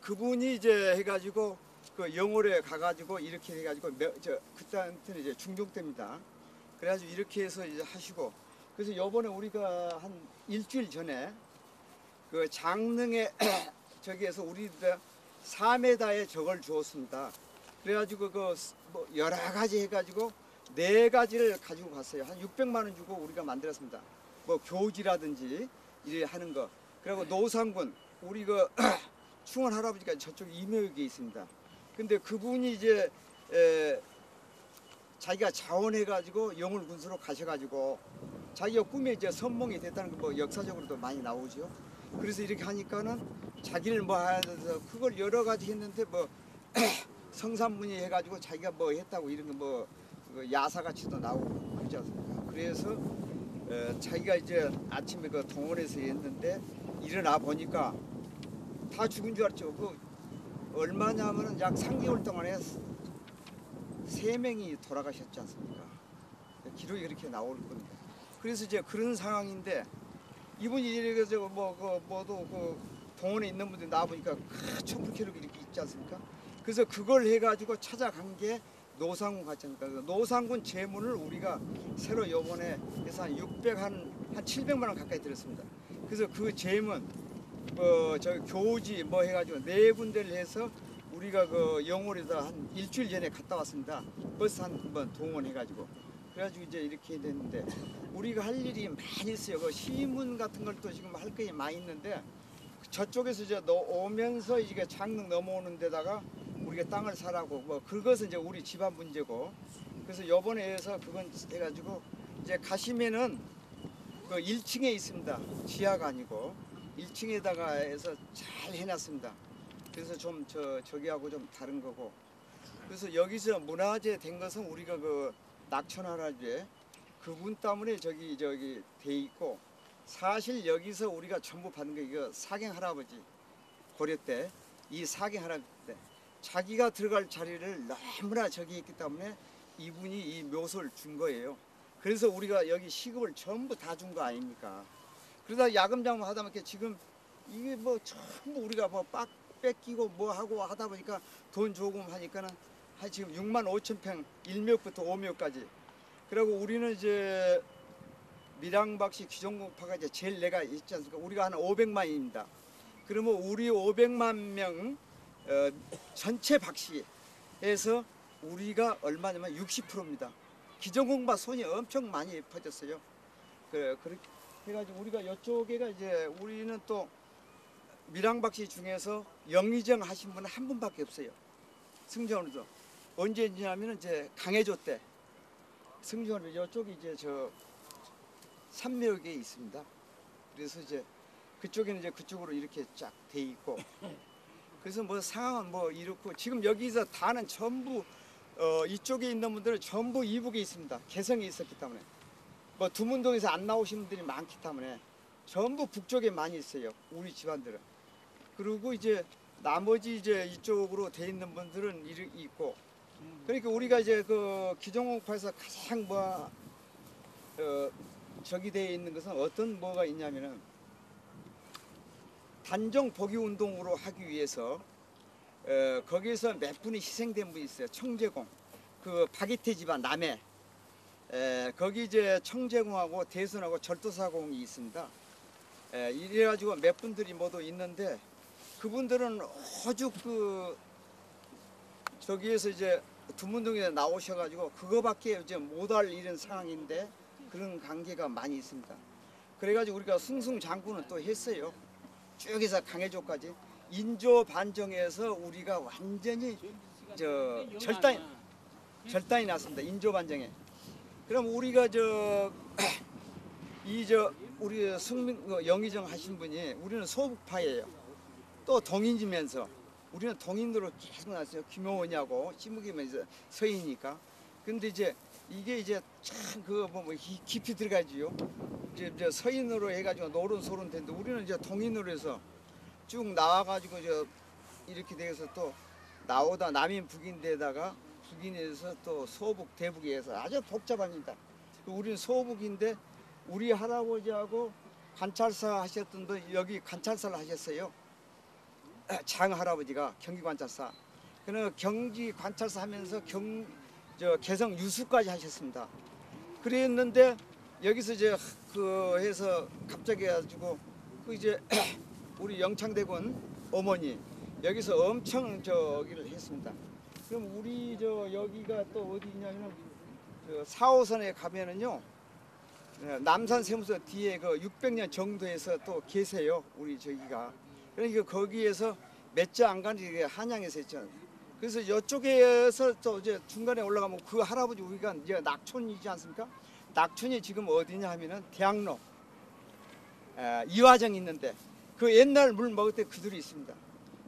그분이 이제 해가지고 그 영월에 가가지고 이렇게 해가지고 그때한테는 이제 중종 때입니다. 그래가지고 이렇게 해서 이제 하시고 그래서 요번에 우리가 한 일주일 전에 그 장릉에 저기에서 우리들 4m에 저걸 주었습니다. 그래가지고 뭐 여러 가지 해가지고 4가지를 가지고 갔어요. 한 600만 원 주고 우리가 만들었습니다. 뭐 교지라든지 이래 하는 거. 그리고 노상군 우리 충원 할아버지가 저쪽 이묘역에 있습니다. 근데 그분이 이제 자기가 자원해가지고 영월 군수로 가셔가지고 자기가 꿈에 이제 선몽이 됐다는 거 뭐 역사적으로도 많이 나오죠. 그래서 이렇게 하니까는 자기를 뭐 해서 그걸 여러 가지 했는데 뭐 성산문의 해가지고 자기가 뭐 했다고 이런 거 뭐 야사같이도 나오고 그러지 않습니까? 그래서 자기가 이제 아침에 그 동원에서 했는데 일어나 보니까 다 죽은 줄 알았죠. 그 얼마냐면은 약 3개월 동안에 3명이 돌아가셨지 않습니까? 기록이 그렇게 나올 겁니다. 그래서 이제 그런 상황인데 이분이 이래서 모두 그 동원에 있는 분들 나와 보니까 촛불 기록이 이렇게 있지 않습니까? 그래서 그걸 해가지고 찾아간 게 노상군 같지 않습니까? 그 노상군 재문을 우리가 새로 요번에 해서 한 700만 원 가까이 들었습니다. 그래서 그 재문 저 교지 뭐 해가지고 4군데를 해서 우리가 그 영월에다 한 일주일 전에 갔다 왔습니다. 버스 한 번 동원해가지고 그래가지고 이제 이렇게 됐는데 우리가 할 일이 많이 있어요. 그 시문 같은 걸 또 지금 할 게 많이 있는데 저쪽에서 이제 오면서 이게 장릉 넘어오는 데다가 우리가 땅을 사라고 뭐 그것은 이제 우리 집안 문제고 그래서 요번에 해서 그건 해가지고 이제 가시면은 그 1층에 있습니다. 지하가 아니고 1층에다가 해서 잘 해놨습니다. 그래서 좀 저기하고 좀 다른 거고 그래서 여기서 문화재 된 것은 우리가 그 낙천할아버지 그분 때문에 저기 돼 있고 사실 여기서 우리가 전부 받은 게 이거 사경 할아버지 고려 때 이 사경 할아버지 때 자기가 들어갈 자리를 너무나 저기 있기 때문에 이분이 이 묘소를 준 거예요. 그래서 우리가 여기 시급을 전부 다 준 거 아닙니까? 그러다 야금장만 하다 보니까 지금 이게 뭐 전부 우리가 뭐 뺏기고 뭐 하고 하다 보니까 돈 조금 하니까는 한 지금 6만 5천 평 1묘부터 5묘까지. 그리고 우리는 이제 밀양박씨 귀정공파가 이제 제일 내가 있지 않습니까? 우리가 한 500만입니다. 그러면 우리 500만 명 전체 박씨에서 우리가 얼마냐면 60%입니다. 기정공파 손이 엄청 많이 퍼졌어요. 그렇게 해가지고 우리가 이쪽에가 이제 우리는 또 밀양박씨 중에서 영의정 하신 분은 한 분밖에 없어요. 승전으로도 언제 했냐면은 이제 강해조 때 승전으로 이쪽이 이제 저 산묘에 있습니다. 그래서 이제 그쪽에는 이제 그쪽으로 이렇게 쫙 돼 있고 그래서 뭐 상황은 뭐 이렇고 지금 여기서 다는 전부 이쪽에 있는 분들은 전부 이북에 있습니다. 개성에 있었기 때문에 뭐 두문동에서 안 나오신 분들이 많기 때문에 전부 북쪽에 많이 있어요. 우리 집안들은. 그리고 이제 나머지 이제 이쪽으로 돼 있는 분들은 이렇게 있고 그러니까 우리가 이제 그 기정공파에서 가장 저기 돼 있는 것은 어떤 뭐가 있냐면은 단종 복위 운동으로 하기 위해서 거기에서 몇 분이 희생된 분이 있어요. 청제공 그 박이태 집안 남해 거기 이제 청제공하고 대순하고 절도사공이 있습니다. 이래가지고 몇 분들이 모두 있는데 그분들은 오죽 그 저기에서 이제 두문동에 나오셔가지고 그거밖에 이제 못할 이런 상황인데 그런 관계가 많이 있습니다. 그래가지고 우리가 승승장구는 또 했어요. 쭉 해서 강해조까지 인조 반정에서 우리가 완전히 절단이 났습니다. 인조 반정에. 그럼 우리가 우리 승민 영의정 하신 분이 우리는 소북파예요. 또 동인이면서 우리는 동인으로 계속 났어요. 김용원이하고 시무기면서 서인이니까. 근데 이제 이게 이제 참 깊이 들어가지요. 이제 서인으로 해가지고 노론소론 됐는데 우리는 이제 동인으로 해서 쭉 나와가지고 이렇게 돼서 또 나오다 남인 북인데다가 북인에서 또 소북 대북에서 아주 복잡합니다. 우리는 소북인데 우리 할아버지하고 관찰사 하셨던 분 여기 관찰사를 하셨어요. 장 할아버지가 경기 관찰사. 그는 경기 관찰사 하면서 개성 유수까지 하셨습니다. 그랬는데 여기서 이제 해서 갑자기 해가지고 이제 우리 영창대군 어머니 여기서 엄청 저기를 했습니다. 그럼 우리 여기가 또 어디 있냐면 4호선에 가면은요 남산 세무서 뒤에 600년 정도에서 또 계세요. 우리 저기가. 그러니까 거기에서 몇 자 안 가는 한양에서 했죠. 그래서 이쪽에서 또 이제 중간에 올라가면 그 할아버지 우리가 이제 낙촌이지 않습니까? 낙촌이 지금 어디냐 하면은 대학로 이화정 있는데 그 옛날 물 먹을 때 그들이 있습니다.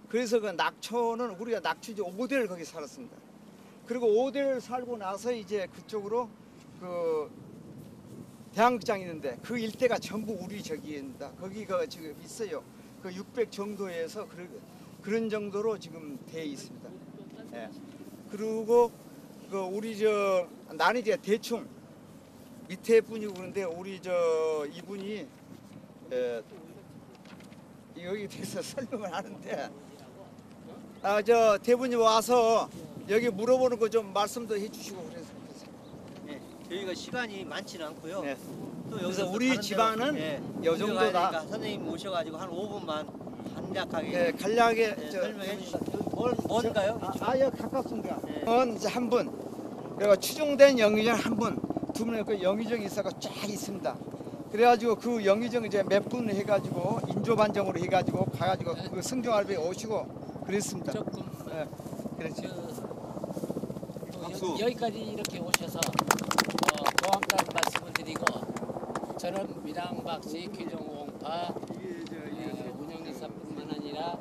그래서 그 낙초는 우리가 낙초지 5대를 거기 살았습니다. 그리고 5대를 살고 나서 이제 그쪽으로 그 대항극장이 있는데 그 일대가 전부 우리 저기입니다. 거기가 지금 있어요. 그 600 정도에서 그런 정도로 지금 돼 있습니다. 예. 그리고 그 우리 저 나는 이제 대충 밑에 분이고 그런데 우리 저 이분이 여기 대해서 설명을 하는데 저 대분이 와서 여기 물어보는 거 좀 말씀도 해주시고 그래서. 네, 저희가 시간이 많지는 않고요. 네. 또 그래서 여기서 우리 집안은 요 정도다. 선생님 모셔가지고 한 5분만 간략하게 네, 간략하게 설명해 주시죠. 뭔가요? 여기 가깝습니다. 이제 한 분, 그리고 추종된 영의정 한 분, 두 분의 그 영의정이 있어가 쫙 있습니다. 그래가지고 그 영의정 이제 몇 분 해가지고 인조반정으로 해가지고 가가지고 그 승정할배 오시고 그랬습니다. 조금 네, 그렇죠. 여기까지 이렇게 오셔서 고맙다는 말씀을 드리고 저는 밀양박씨 규정홍파 운영리사뿐만 아니라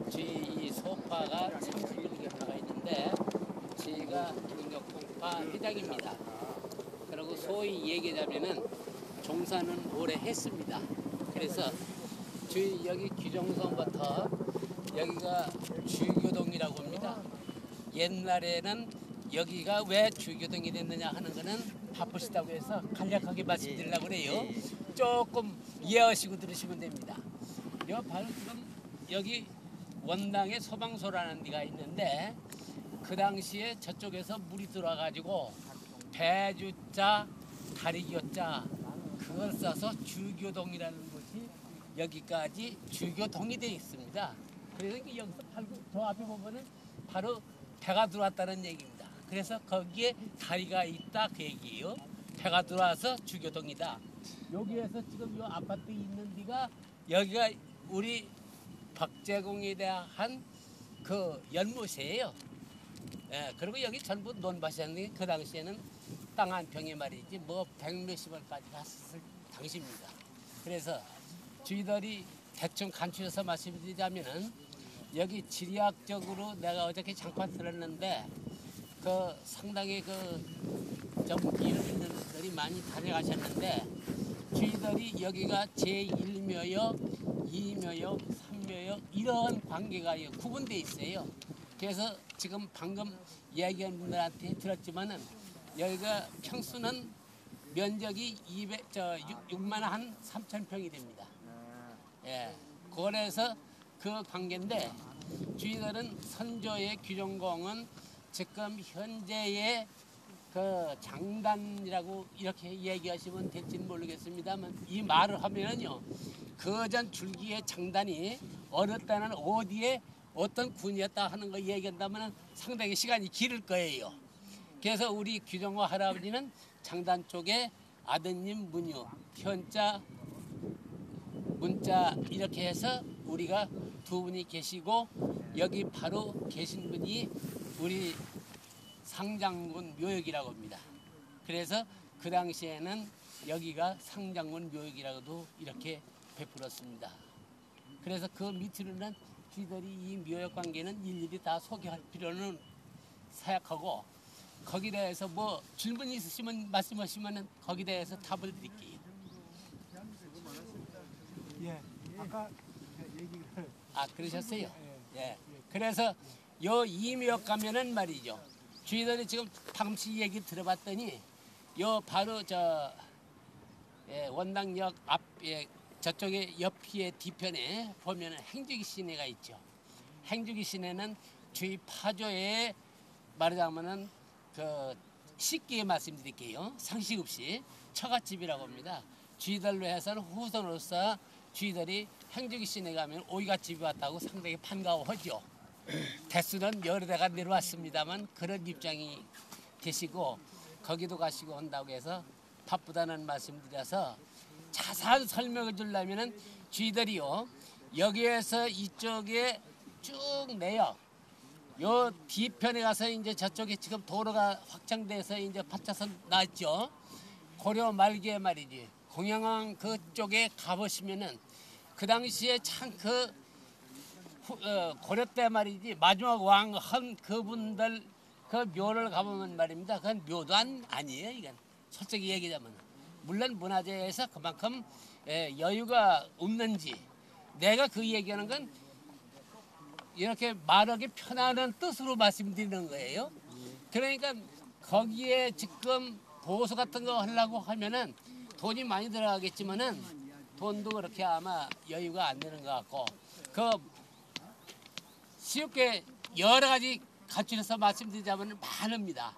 저희 이 소파가 30개파가 있는데 저희가 능력홍파 회장입니다. 그리고 소위 얘기하자면은 종사는 오래 했습니다. 그래서 저희 여기 규정성부터 여기가 주교동이라고 합니다. 옛날에는 여기가 왜 주교동이 됐느냐 하는 거는 바쁘시다고 해서 간략하게 말씀드리려고 그래요. 조금 이해하시고 들으시면 됩니다. 바로 지금 여기 원당에 소방소라는 데가 있는데 그 당시에 저쪽에서 물이 들어와가지고 배주자, 다리교자 그걸 써서 주교동이라는 곳이 여기까지 주교동이 되어 있습니다. 그래서 여기서 저 앞에 보면은 바로 배가 들어왔다는 얘기입니다. 그래서 거기에 다리가 있다 그 얘기예요. 배가 들어와서 주교동이다. 여기에서 지금 이 아파트 있는 데가 여기가 우리 박제공에 대한 그 연못이에요. 예, 그리고 여기 전부 논밭이었는데 그 당시에는 땅 한 평에 말이지 뭐 100몇십원까지 갔을 당시입니다. 그래서 저희들이 대충 간추려서 말씀드리자면은 여기 지리학적으로 내가 어저께 잠깐 들었는데 그 상당히 좀 이름 있는 분들이 많이 다녀가셨는데 저희들이 여기가 제1묘역, 2묘역, 3묘역 이런 관계가 구분되어 있어요. 그래서 지금 방금 이야기한 분들한테 들었지만은 여기가 평수는 면적이 6만 한 3천 평이 됩니다. 예, 그래서 그 관계인데 저희들은 선조의 규정공은 지금 현재의 그 장단이라고 이렇게 얘기하시면 될지는 모르겠습니다만 이 말을 하면은요 그전 줄기의 장단이 어느 때는 어디에 어떤 군이었다 하는 거 얘기한다면 상당히 시간이 길을 거예요. 그래서 우리 규정호 할아버지는 장단 쪽에 아드님 문유, 현자, 문자 이렇게 해서 우리가 두 분이 계시고 여기 바로 계신 분이 우리 상장군 묘역이라고 합니다. 그래서 그 당시에는 여기가 상장군 묘역이라고도 이렇게 베풀었습니다. 그래서 그 밑으로는 저희들이 이 묘역 관계는 일일이 다 소개할 필요는 사약하고 거기에 대해서 뭐 질문이 있으시면 말씀하시면 거기에 대해서 답을 드릴게요. 예, 아까 얘기를 그러셨어요? 예. 그래서 요 이묘역 가면은 말이죠. 저희들이 지금 당시 얘기 들어봤더니 요 바로 원당역 앞에 저쪽에 옆에 뒤편에 보면은 행주기 시내가 있죠. 행주기 시내는 저희 파조에 말하자면은 그 쉽게 말씀드릴게요. 상식 없이 처갓집이라고 합니다. 저희들로 해서는 후손으로서 저희들이 행주기 시내 가면 오이갓집이 왔다고 상당히 반가워하죠. 대수는 여러 대가 내려왔습니다만 그런 입장이 되시고 거기도 가시고 한다고 해서 바쁘다는 말씀드려서 자세한 설명을 주려면은 저희들이요 여기에서 이쪽에 쭉 내요. 요 뒤편에 가서 이제 저쪽에 지금 도로가 확장돼서 이제 8차선 나왔죠. 고려 말기에 말이지 공양항 그쪽에 가보시면은 그 당시에 참 그 고려 때 말이지 마지막 왕 한 그분들 그 묘를 가보면 말입니다. 그건 묘도 아니에요. 이건 솔직히 얘기하자면 물론 문화재에서 그만큼 여유가 없는지 내가 그 얘기하는 건 이렇게 말하기 편안한 뜻으로 말씀드리는 거예요. 그러니까 거기에 지금 보수 같은 거 하려고 하면은 돈이 많이 들어가겠지만은 돈도 그렇게 아마 여유가 안 되는 것 같고 그 쉽게 여러 가지 갖추셔서 말씀드리자면 많습니다.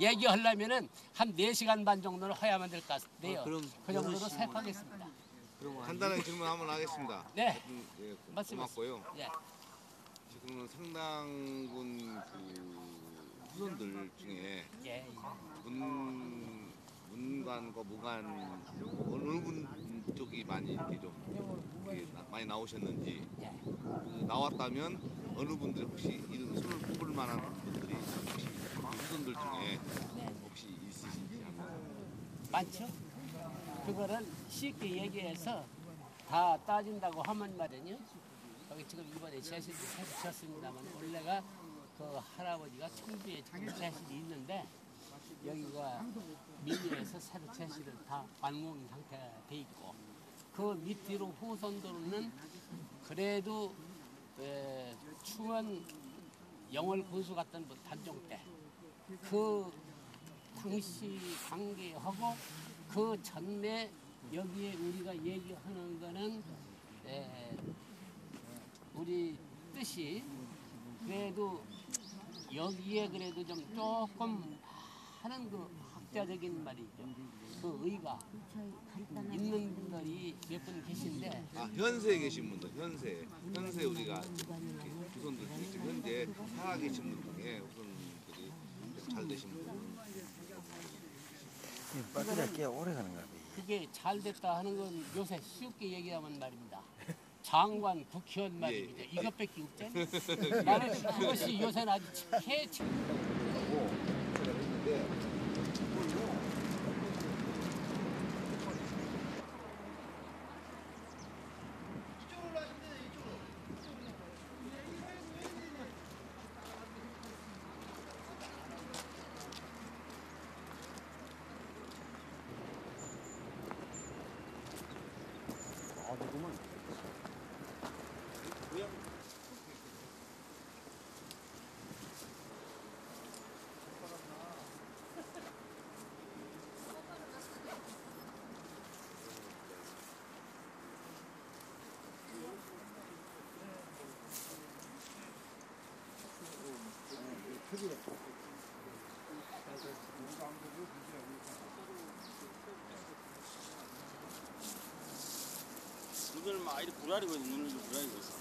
얘기하려면은 한 4시간 반 정도는 해야만 될 것 같은데요. 그 정도로 생각하겠습니다. 간단한 질문 한번 하겠습니다. 네. 예, 말씀하세요. 고맙고요. 예. 지금은 상당군 그 후손들 중에 예. 문관과 무관 어느 분 쪽이 많이 이렇게 좀 이렇게 많이 나오셨는지 그 나왔다면 어느 분들 혹시 이런 손을 꼽을 만한 분들이 혹시 후손들 중에 혹시 있으신지 한번. 많죠? 그거를 쉽게 얘기해서 다 따진다고 하면 말이요. 여기 지금 이번에 제실도 새로 쳤습니다만 원래가 그 할아버지가 청주에 지금 제실이 있는데 여기가 민위에서 새로 제실을 다 완공 상태가 돼 있고 그 밑으로 후손들은 그래도 추원 영월 군수 같던 단종 때 그 당시 관계하고 그 전에 여기에 우리가 얘기하는 거는 우리 뜻이 그래도 여기에 그래도 좀 조금 하는 그 학자적인 말이죠. 그 의가 있는 분들이 몇 분 계신데 현세에 계신 분들 현세 우리가 후손들 중에 지금 현재 살아계신 분 중에 후손들이 잘 되신 분. 배터리가 꽤 오래 가는 거야. 그게 잘 됐다 하는 건 요새 쉽게 얘기하면 말입니다. 장관, 국회의원 말입니다. 이것밖에 없잖아요. 나는 그것이 요새는 아주 최치. 눈을 막 이렇게 부라리고 있는 눈을 부라리고 있어.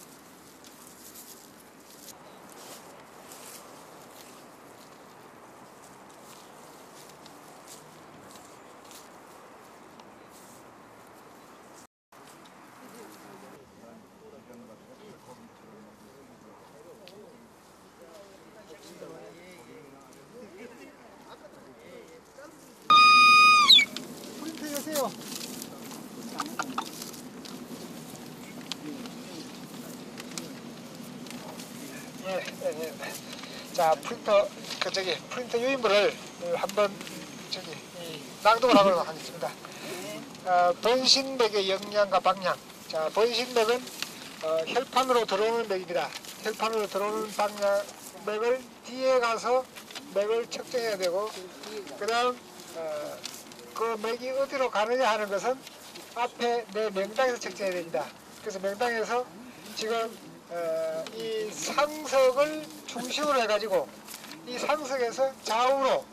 프린터 여세요. 예. 자, 프린터 유인물을 한번 낭독을 하도록 하겠습니다. 번신맥의 영양과 방향. 자, 번신맥은 혈판으로 들어오는 맥입니다. 혈판으로 들어오는 맥을 뒤에 가서 맥을 측정해야 되고, 그 다음 그 맥이 어디로 가느냐 하는 것은 앞에 내 명당에서 측정해야 됩니다. 그래서 명당에서 지금 이 상석을 중심으로 해가지고 이 상석에서 좌우로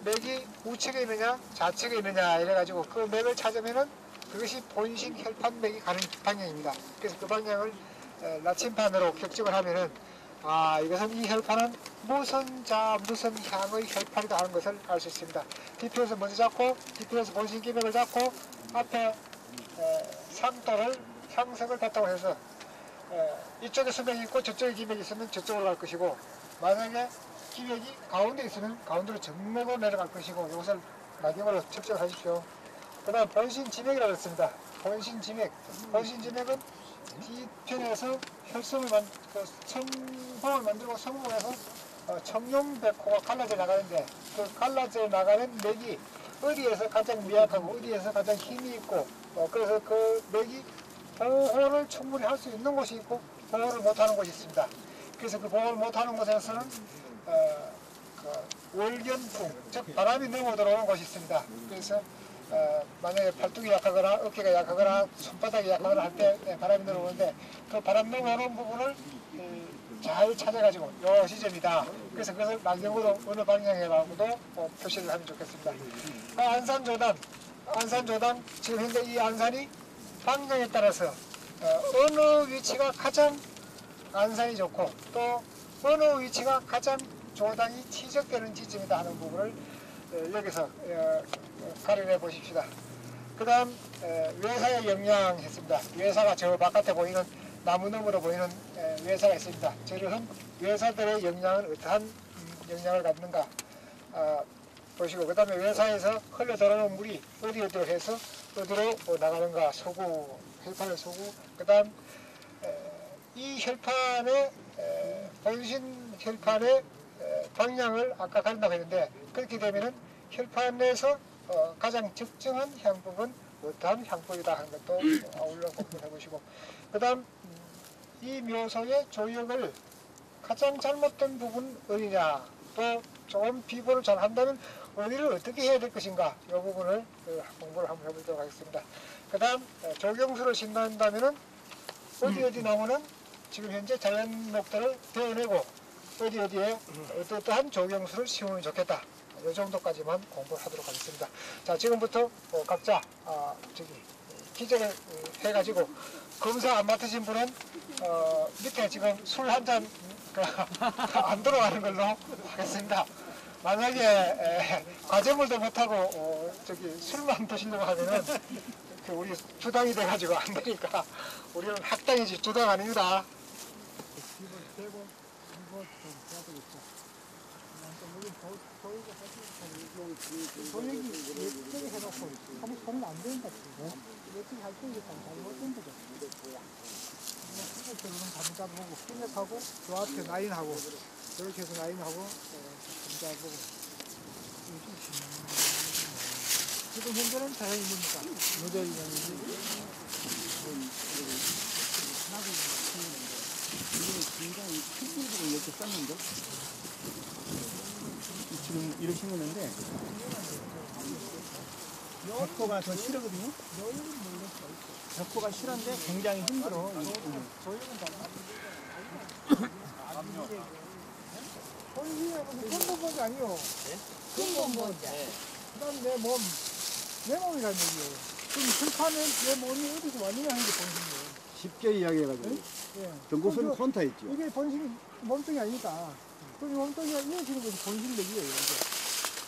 맥이 우측에 있느냐 좌측에 있느냐 이래가지고 그 맥을 찾으면은 그것이 본신 혈판 맥이 가는 방향입니다. 그래서 그 방향을 나침판으로 격정을 하면은 이것은 이 혈판은 무슨 자 무슨 향의 혈판이다 하는 것을 알 수 있습니다. 뒤편에서 먼저 잡고 뒤편에서 본신 기맥을 잡고 앞에 상석을 뱉다고 해서 이쪽에 수맥이 있고 저쪽에 기맥이 있으면 저쪽으로 갈 것이고, 만약에 기맥이 가운데 있으면 가운데로 정맥으로 내려갈 것이고, 이것을 나경으로 측정하십시오. 그 다음 본신지맥이라고 했습니다. 본신지맥은 뒤편에서 성봉을 만들고 성봉에서 청룡백호가 갈라져 나가는데 그 갈라져 나가는 맥이 어디에서 가장 미약하고 어디에서 가장 힘이 있고 그래서 그 맥이 보호를 충분히 할 수 있는 곳이 있고 보호를 못하는 곳이 있습니다. 그래서 그 보호를 못하는 곳에서는 그 월견풍, 즉 바람이 넘어 들어오는 곳이 있습니다. 그래서 만약에 팔뚝이 약하거나 어깨가 약하거나 손바닥이 약하거나 할 때 바람이 들어오는데 그 바람 넘어오는 부분을 잘 찾아가지고 요 지점이다. 그래서 그것을 날경으로 어느 방향에 가고도 표시를 하면 좋겠습니다. 안산조단 지금 현재 이 안산이 방향에 따라서 어느 위치가 가장 안산이 좋고 또 어느 위치가 가장 조단이 치적되는 지점이다 하는 부분을 여기서 가려내 보십시다. 그 다음 외사의 영향 했습니다. 외사가 저 바깥에 보이는 나무 너머로 보이는 외사가 있습니다. 저런 외사들의 영향은 어떠한 영향을 갖는가 보시고 그 다음에 외사에서 흘러 들어오는 물이 어디로 해서 어디로 나가는가 소구, 혈판의 소구 그 다음 이 혈판의 본신 혈판의 방향을 아까 가린다고 했는데 그렇게 되면은 혈판에서 가장 적정한 향법은 어떠한 향법이다 하는 것도 아울러 공부해 보시고 그 다음 이 묘소의 조역을 가장 잘못된 부분 어디냐 또 조금 비보를 잘 한다면 어디를 어떻게 해야 될 것인가 이 부분을 공부를 한번 해보도록 하겠습니다. 그 다음 조경수를 신난다면은 어디 나무는 지금 현재 자연목들을 베어내고 어디에 어떠한 조경수를 심으면 좋겠다. 이 정도까지만 공부를 하도록 하겠습니다. 자, 지금부터 각자 기재를 해가지고 검사 안 맡으신 분은 밑에 지금 술 한 잔 안 들어가는 걸로 하겠습니다. 만약에 과제물도 못하고 술만 드시려고 하면은 우리 주당이 돼가지고 안 되니까 우리는 학당이지 주당 아닙니다. 조역이 예쁘게 해놓고 한번 보면 안 된다. 예쁘게 할 때 이게 잘못된 거죠. 이쪽으로는 감자보고 끝내하고 저 앞에 라인하고 이렇게 해서 라인하고 감자보고 지금 현재는 자연이 뭡니까? 모델이 굉장히 큰 부분을 이렇게 썼는데 지금 이렇게 심었는데 벽포가 더 싫거든요. 벽포가 싫은데 굉장히 힘들어. 근본본이 아니요. 근본본. 그다음 내 몸이라는 얘기예요. 그럼 혈판은 내 몸이 어디서 왔느냐 하는 게 본심이에요. 쉽게 이야기해가지고 전고선이 콘타 있죠. 이게 본심 몸뚱이 아니니까. 그럼 이 몸뚱이가 이어지는 것이 본심맥이에요.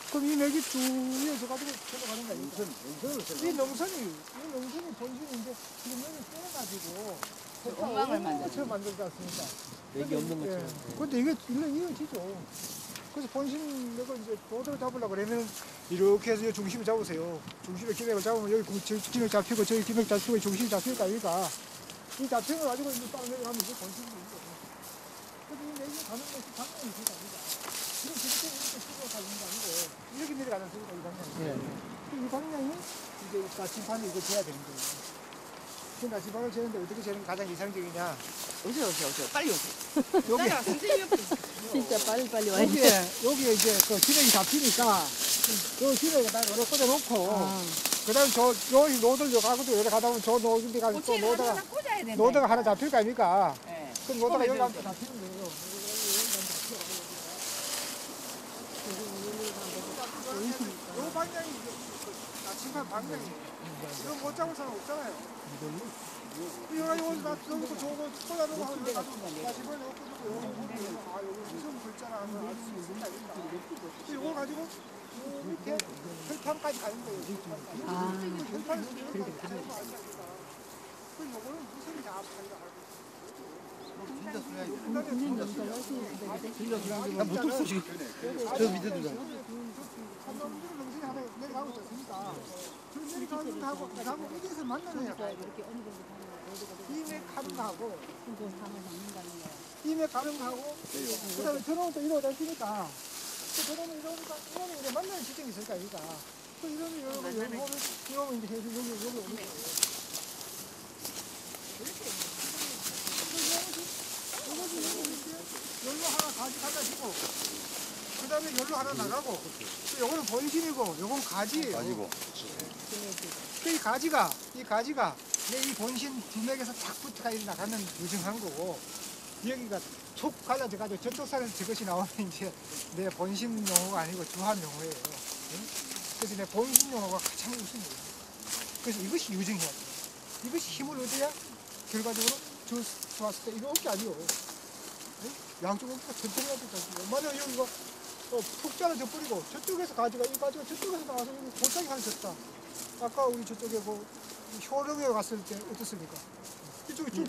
그럼 이 맥이 쭉 이어져가지고 들어가는 거 아닙니까? 이 능선이 본심인데 지금 여기 떼어가지고 엉망을 만들죠. 것처럼 만들지 않습니까? 맥이 없는 것처럼. 근데 이게 이어지죠. 그래서 본심맥을 이제 도도를 잡으려고 그러면 이렇게 해서 중심을 잡으세요. 중심의 기맥을 잡으면 여기 기맥 잡히고 저기 기맥 잡히고 중심이 잡힐 거 아닙니까? 이 잡힌 걸 가지고 이제 딱 내려가면 이게 본심맥인 거죠. 그래서 이 맥이 가는 것이 방향이 있을 거 아닙니까? 지금 저렇게 이렇게 치고 가는 게 아니고 이렇게 내려가는 소리가 이 방향이. 이 방향이 이제 나침판이 이거 재야 되는 거예요. 그 나침판을 재는데 어떻게 재는 가장 이상적이냐? 오세요. 빨리 오세요. 여기 선생님 진짜 빨리 와야 여기에 이제 그 기맥이 잡히니까 요 기맥을 딱 여러 꽂아놓고 그다음 요 노들 가고도 여러 가다 보면 저 노들 가서 또 노다가 하나 잡힐 거 아닙니까? 그럼 노다가 여기 가면 잡히는 거예요. 요 방향이 나침반 방향이에요. 이거 못 잡을 사람 없잖아요. 이거 가지고 여기서 저거 꽂아놓고 하면 나침반에 꽂고 여기 무슨 글자나 하면 알 수 있을까? 이거 가지고 밑에 혈판까지 가는 거예요. 혈판을 그렇게 가는 거 아니야? 그럼 이거는 무슨 자압하기가 하고. 진짜 소리야. 나 못 듣어 지금. 저 밑에 두자. 한놈들은 정신이 하나 내려가고 있었습니까? 그 내려가는 하고 어디서 만나느냐? 이맥 가름하고 이맥 가름하고 그다음에 저놈은 또 이러다 있으니까 저놈은 이러니까 이놈이 이제 만나는 지점이 있을까 여기가 또 이러면 이러면 이제 여기 오는 거예요. 열로 하나 가지고 그 다음에 열로 하나 나가고 또 요거는 본심이고 요건 가지예요. 가지고. 이 가지가 이 본신 두 맥에서 탁 붙어가 나가는 유증한 거고 여기가 툭 갈라져가지고 저쪽 산에서 저것이 나오면 이제 내 본신 용어가 아니고 주한 용어예요. 그래서 내 본신 용어가 가장 우선이에요. 그래서 이것이 유증해야 돼요. 이것이 힘을 얻어야 결과적으로 좋았을 때 이거 어깨 아니요. 양쪽 어깨가 천천히 해야 되거든요. 만약에 여기가 푹 잘라져 버리고 저쪽에서 가지가 이 가지가 저쪽에서 나와서 여기 골짜기 하나 졌다. 아까 우리 저쪽에 효령에 갔을 때 어떻습니까? 이쪽이 쭉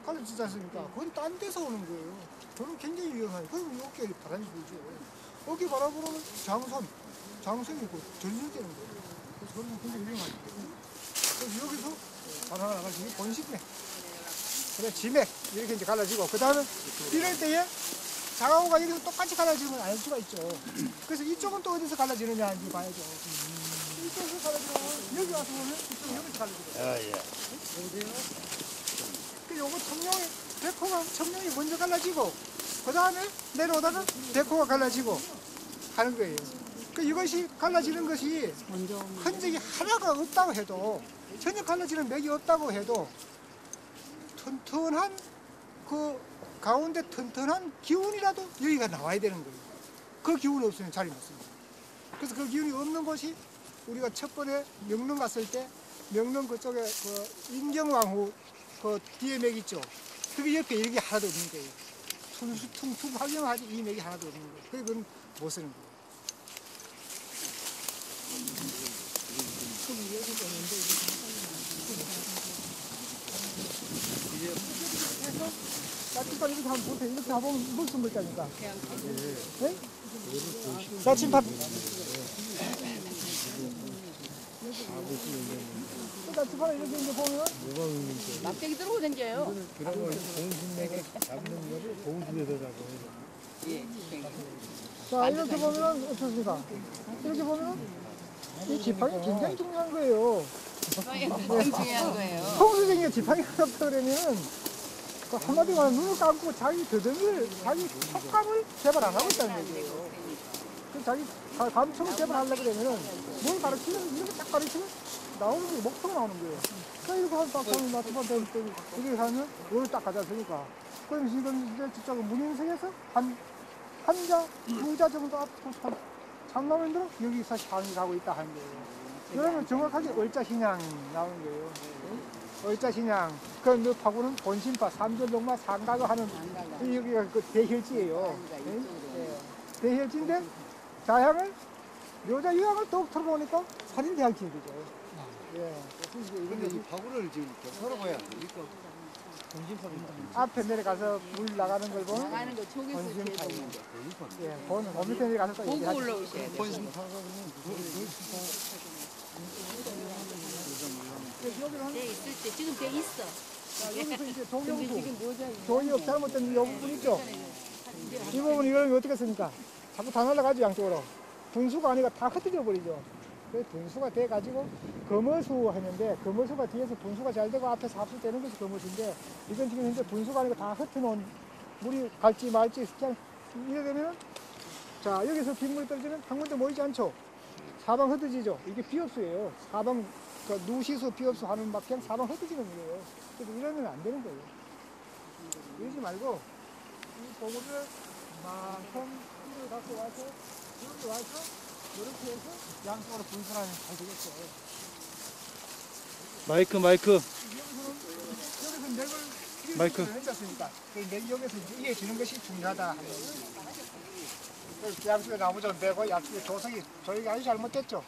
갈라지지 않습니까? 그건 딴 데서 오는 거예요. 저는 굉장히 위험해요. 그럼 어깨에 바람이 불죠. 어깨 바람 불으면 장선이고 전율되는 거예요. 그래서 저는 굉장히 위험하죠. 그래서 여기서 바람이 나가지고 본식맥, 그다음에 지맥 이렇게 이제 갈라지고 그 다음에 이럴 때에 장하고가 여기서 똑같이 갈라지면 알 수가 있죠. 그래서 이쪽은 또 어디서 갈라지느냐 이제 봐야죠. 이쪽에서 갈라지면 여기 와서 보면 이쪽은 여기서 갈라지거든요. 그 요거 청룡이 먼저 갈라지고 그 다음에 내려오다가 데코가 갈라지고 하는 거예요. 그 이것이 갈라지는 것이 흔적이 하나가 없다고 해도 전혀 갈라지는 맥이 없다고 해도 튼튼한 그 가운데 튼튼한 기운이라도 여기가 나와야 되는 거예요. 그 기운이 없으면 자리 못 씁니다. 그래서 그 기운이 없는 곳이 우리가 첫 번에 명릉 갔을 때 명릉 그쪽에 그 인경왕후 그 뒤에 맥 있죠. 그게 옆에 이렇게 하나도 없는 거예요. 퉁퉁 확연하지 이 맥이 하나도 없는 거예요. 그래서 그건 못 쓰는 거예요. 그래서 나침반 이렇게 한번 보세요. 이렇게 가보면 무슨 물자니까. 네? 나침반. 나침반을 이렇게 이제 보면 막대기 들고 댕겨요. 그런 거 공신맥에 잡는 거를 공신에서 잡아요. 자 이렇게 보면 어떻습니까? 이렇게 보면 이 지팡이 굉장히 중요한 거예요. 굉장히 중요한 거예요. 평소적인 지팡이 없다 그러면 그 한마디로 말하면 눈을 감고 자기 더듬이를 자기 촉감을 개발 안 하고 있다는 얘기예요. 그 자기 감촉을 개발하려고 그러면은 뭘 가르치면 이렇게 딱 가르치면 나오는 게 목표가 나오는 거예요. 그러니까 이렇게 하면 딱 하면 나 두번 더 이렇게 하면 오늘 딱 가지 않습니까? 그럼 지금 이제 저쪽은 문인석에서 한자, 두자 정도 앞으로 참나면들은 여기서 향이 가고 있다 하는 거예요. 그러면 정확하게 얼자신양 나오는 거예요. 얼자신양. 그 파고는 본심파, 삼절동마, 상가가 하는 여기가 그 대혈지예요. 대혈지인데 자향을 묘자 유향을 더욱 털어보니까 살인대항진이 되죠. 근데 이 파고를 지금 겹쳐서 봐야 안 됩니까? 앞에 내려가서 물 나가는 걸 보면 나가는 거 저기서 본심파입니다. 본 밑에 내려가서 또 보고 얘기하죠. 올라오셔야 돼요. 돼 있을 때 지금 돼 있어. 자, 여기서 이제 조경수, 조이업 잘못된 이 부분 있죠? 이 부분 이러면 어떻게 씁니까? 자꾸 다 날아가죠, 양쪽으로. 분수가 아니라 다 흩어져 버리죠. 그래서 분수가 돼가지고 거머수 하는데 거머수가 뒤에서 분수가 잘 되고 앞에서 합수되는 것이 거머수인데 이건 지금 현재 분수가 아니고 다 흩어놓은 물이 갈지 말지 그냥 이래 되면 자 여기서 빗물이 떨어지면 한 군데 모이지 않죠. 사방 흩어지죠. 이게 비업수예요. 사방 그 누시수 비업수 하는 막 그냥 사방 흩어지는 거예요. 그래서 이러면 안 되는 거예요. 이러지 말고 이 보고를 만큼 힘을 갖고 와서 이렇게 와서 이렇게 해서 양쪽으로 분산하면 잘 되겠죠. 마이크. 여기서 맥을 마이크. 했지 않습니까? 그 맥이 여기서 이해지는 것이 중요하다. 양쪽에 나무전 베고 양쪽에 조석이 저희가 아주 잘못됐죠.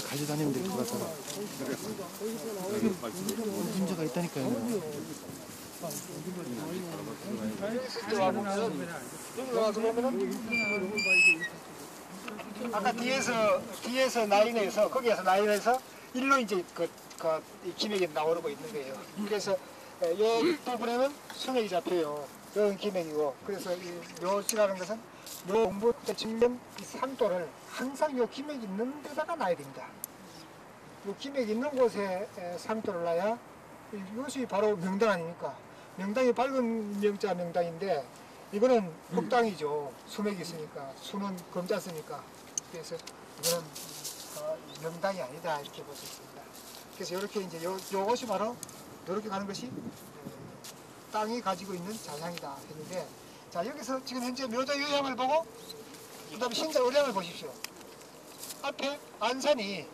가져다니면 될 것 같아. 문제가 있다니까요. 여기 와서 보면은 아까 뒤에서 라인에서 거기에서 라인에서 일로 이제 이 기맥이 나오고 있는 거예요. 그래서 이 부분에는 수맥이 잡혀요. 이건 기맥이고, 그래서 이 묘지라는 것은 묘 공부 때 측면 이 상도를 항상 요 기맥이 있는 데다가 놔야 됩니다. 요 기맥이 있는 곳에 상도를 놔야 이것이 바로 명당 아닙니까? 명당이 밝은 명자 명당인데 이거는 흑당이죠. 수맥이 있으니까, 수는 검자 쓰니까. 그래서 이거는 명당이 아니다 이렇게 볼 수 있습니다. 그래서 이렇게 이제 요것이 바로 이렇게 가는 것이 땅이 가지고 있는 자향이다 했는데, 자 여기서 지금 현재 묘자 요양을 보고 그다음에 신자 의량을 보십시오. 앞에 안산이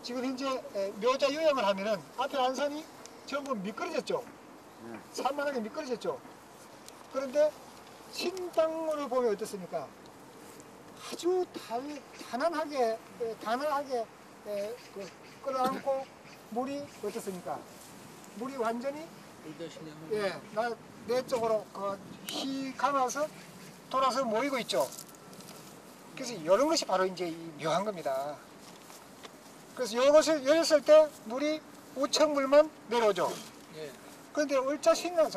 지금 현재 묘자 요양을 하면은 앞에 안산이 전부 미끄러졌죠. 산만하게 미끄러졌죠. 그런데 신당을 보면 어떻습니까? 아주 단단하게 끌어안고 물이 어떻습니까? 물이 완전히 내 쪽으로 휘 감아서 돌아서 모이고 있죠. 그래서 이런 것이 바로 이제 묘한 겁니다. 그래서 이것을 열었을 때 물이 우측물만 내려오죠. 그런데 을자신은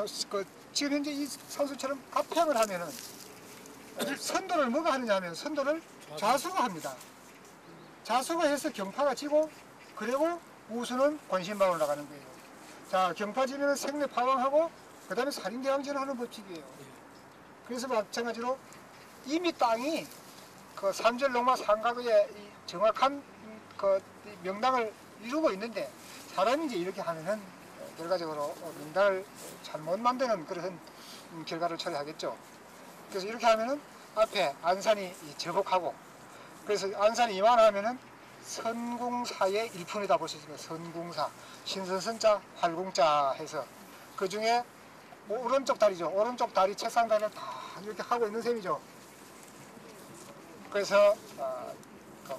지금 현재 이 선수처럼 합평을 하면은 선도를 뭐가 하느냐 하면 선도를 좌수가 합니다. 좌수가 해서 경파가 지고, 그리고 우수는 권신방으로 나가는 거예요. 자, 경파 지면 생내 파왕하고 그 다음에 살인대왕전을 하는 법칙이에요. 그래서 마찬가지로 이미 땅이 그 삼절농마 상각의 정확한 그 명당을 이루고 있는데, 사람이 이제 이렇게 하면은 결과적으로 명당을 잘못 만드는 그런 결과를 초래하겠죠. 그래서 이렇게 하면은 앞에 안산이 저복하고, 그래서 안산이 이만하면은 선궁사의 일품이다 볼 수 있습니다. 선궁사, 신선선자, 활궁자 해서 그 중에 오른쪽 다리죠. 오른쪽 다리 책상 다리를 다 이렇게 하고 있는 셈이죠. 그래서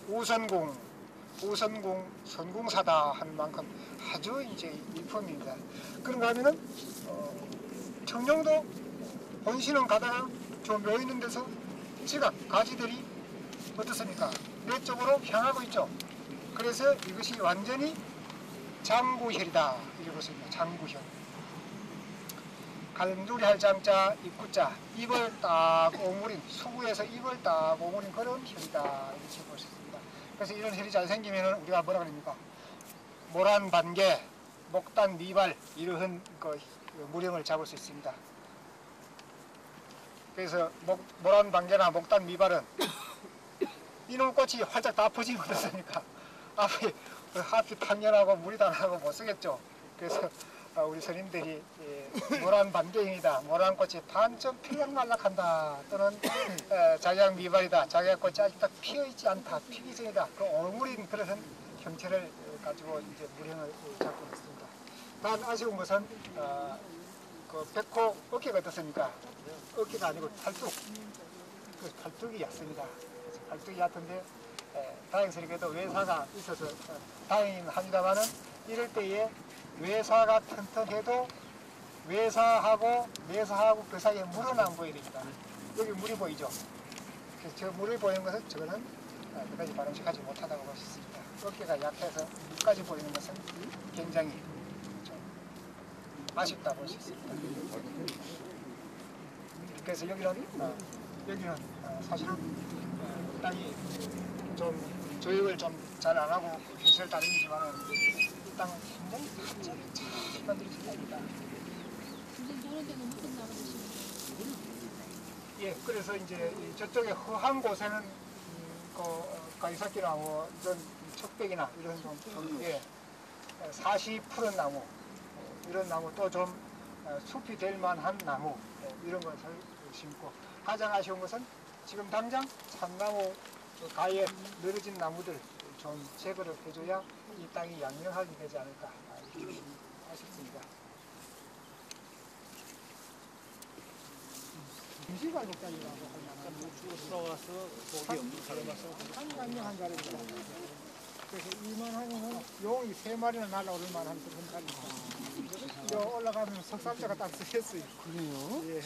우선궁, 선궁사다 하는 만큼 아주 이제 일품입니다. 그런가 하면은 청룡도 본신은 가다가 좀 묘 있는 데서 지각, 가지들이 어떻습니까? 내 쪽으로 향하고 있죠. 그래서 이것이 완전히 장구혈이다 이러고 있습니다. 장구혈. 갈무리 할 장자, 입구자, 입을 딱 오므린, 수구에서 입을 딱 오므린 그런 혈이다 이렇게 볼 수 있습니다. 그래서 이런 혈이 잘 생기면은 우리가 뭐라 그럽니까? 모란 반개, 목단 미발 이러한 무령을 잡을 수 있습니다. 그래서 모란 반개나 목단 미발은 이놈 꽃이 활짝 다 퍼지면 어떻습니까? 앞이 탕연하고 물이 다 나고 못 쓰겠죠. 그래서 우리 스님들이 모란 반개형이다, 모란 꽃이 반쯤 필락말락한다, 또는 자약 미발이다, 자약 꽃이 아직 딱 피어있지 않다, 피기 전이다, 그 오물인 그런 형태를 가지고 이제 무령을 잡고 있습니다. 단 아쉬운 것은 그 백호 어깨가 어떻습니까? 어깨가 아니고 팔뚝, 그 팔뚝이 얕습니다. 팔뚝이 얕은데 다행스럽게도 외사가 있어서 다행이긴 합니다만은 이럴 때에 외사가 튼튼해도 외사하고 내사하고 그 사이에 물은 안 보여야 됩니다. 여기 물이 보이죠? 그래서 저 물이 보이는 것은 저거는 끝까지 발음식하지 못하다고 볼 수 있습니다. 어깨가 약해서 끝까지 보이는 것은 굉장히 좀 아쉽다 볼 수 있습니다. 그래서 여기는 사실은 땅이 좀 조육을 좀 잘 안 하고 빛을 따르지만 이 땅은 굉장히 갑자기 잘 만들어진 땅입니다. 저런 데는 무슨 나무 드시는 예, 그래서 이제 저쪽에 허한 곳에는 가이사키나무 이런 척백이나 이런 좀 사시 푸른 나무 이런 나무 또 좀 숲이 될 만한 나무 이런 것을 심고, 가장 아쉬운 것은 지금 당장 참나무 가에 늘어진 나무들 좀 제거를 해줘야 이 땅이 양명하게 되지 않을까 아쉽습니다. 임시관리단이라고 할 만한 우측으로 들어가서 거기 없는 사람에서 한 강령 한 자리입니다. 그래서 이만하면은 용이 3마리나 날아오를 만한 그런 달입니다. 저 올라가면 석삼자가 딱 쓰였어요. 그래요? 예.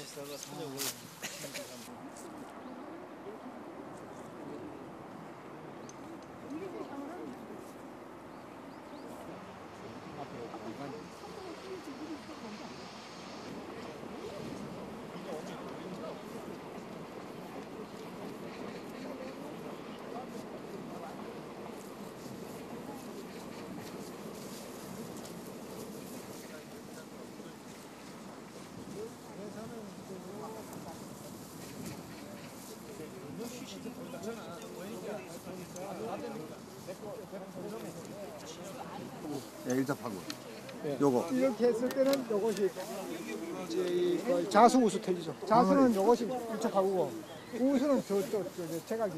예, 일자파고. 예. 요거. 이렇게 했을 때는 요것이 이제 그 자수 우수 틀리죠. 자수는 요것이 일촉하고 우수는 저쪽 제각이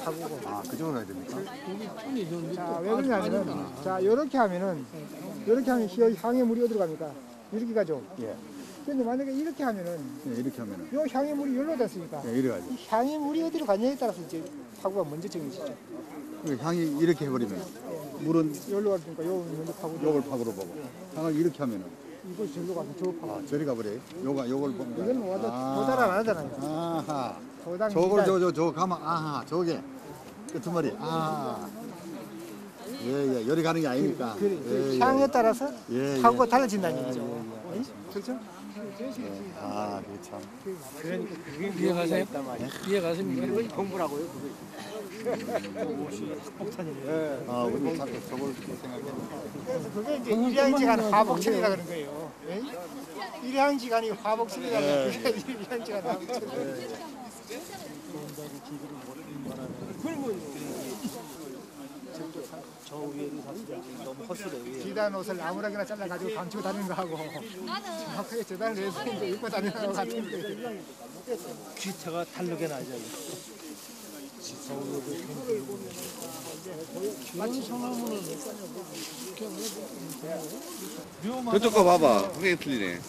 하고. 아, 그 정도 해야 됩니까? 자, 왜 그러냐면은 자, 요렇게 하면 향의 물이 어디로 갑니까? 이렇게 가죠. 예. 근데 만약에 이렇게 하면은 예, 이렇게 하면은. 요 향의 물이 여기로 됐으니까 예, 이래 가지고. 이 향의 물이 어디로 가냐에 따라서 이제 파고가 먼저 정해지죠. 그 향이 이렇게 해버리면 물은 여기로 가니까 요 먼저 파고. 요걸 파고로 보고. 향을 이렇게 하면은. 이거 절로 가서 저 파고. 아, 저리 가버려. 요걸 보면. 이건 와도 도달 안 하잖아요. 아하. 도달 저걸 저 가면 아하 저게 끄트머리. 아. 예. 열이 가는 게 아니니까. 그 향에 따라서 파고가 달라진다는 얘기죠. 그렇죠? 아, 그게 참. 그러니까 그게 이해가세요? 이해가십니까? 공부라고요, 아, 우리 자꾸 저걸 생각했는데. 그래서 그게 이제 일양지간 화복천이라 그런 거예요. 예? 일양지간이 화복천이라 그러는 게 일양지간 화복천. 저 위에는 사실 너무 헛소리예요. 기단 옷을 아무렇게나 잘라가지고 방치고 다니는 거 하고 정확하게 재단을 해서 이제 입고 다니는 거 같은데 기차가 다르게 나죠. 저쪽 거 봐봐. 그게 틀리네.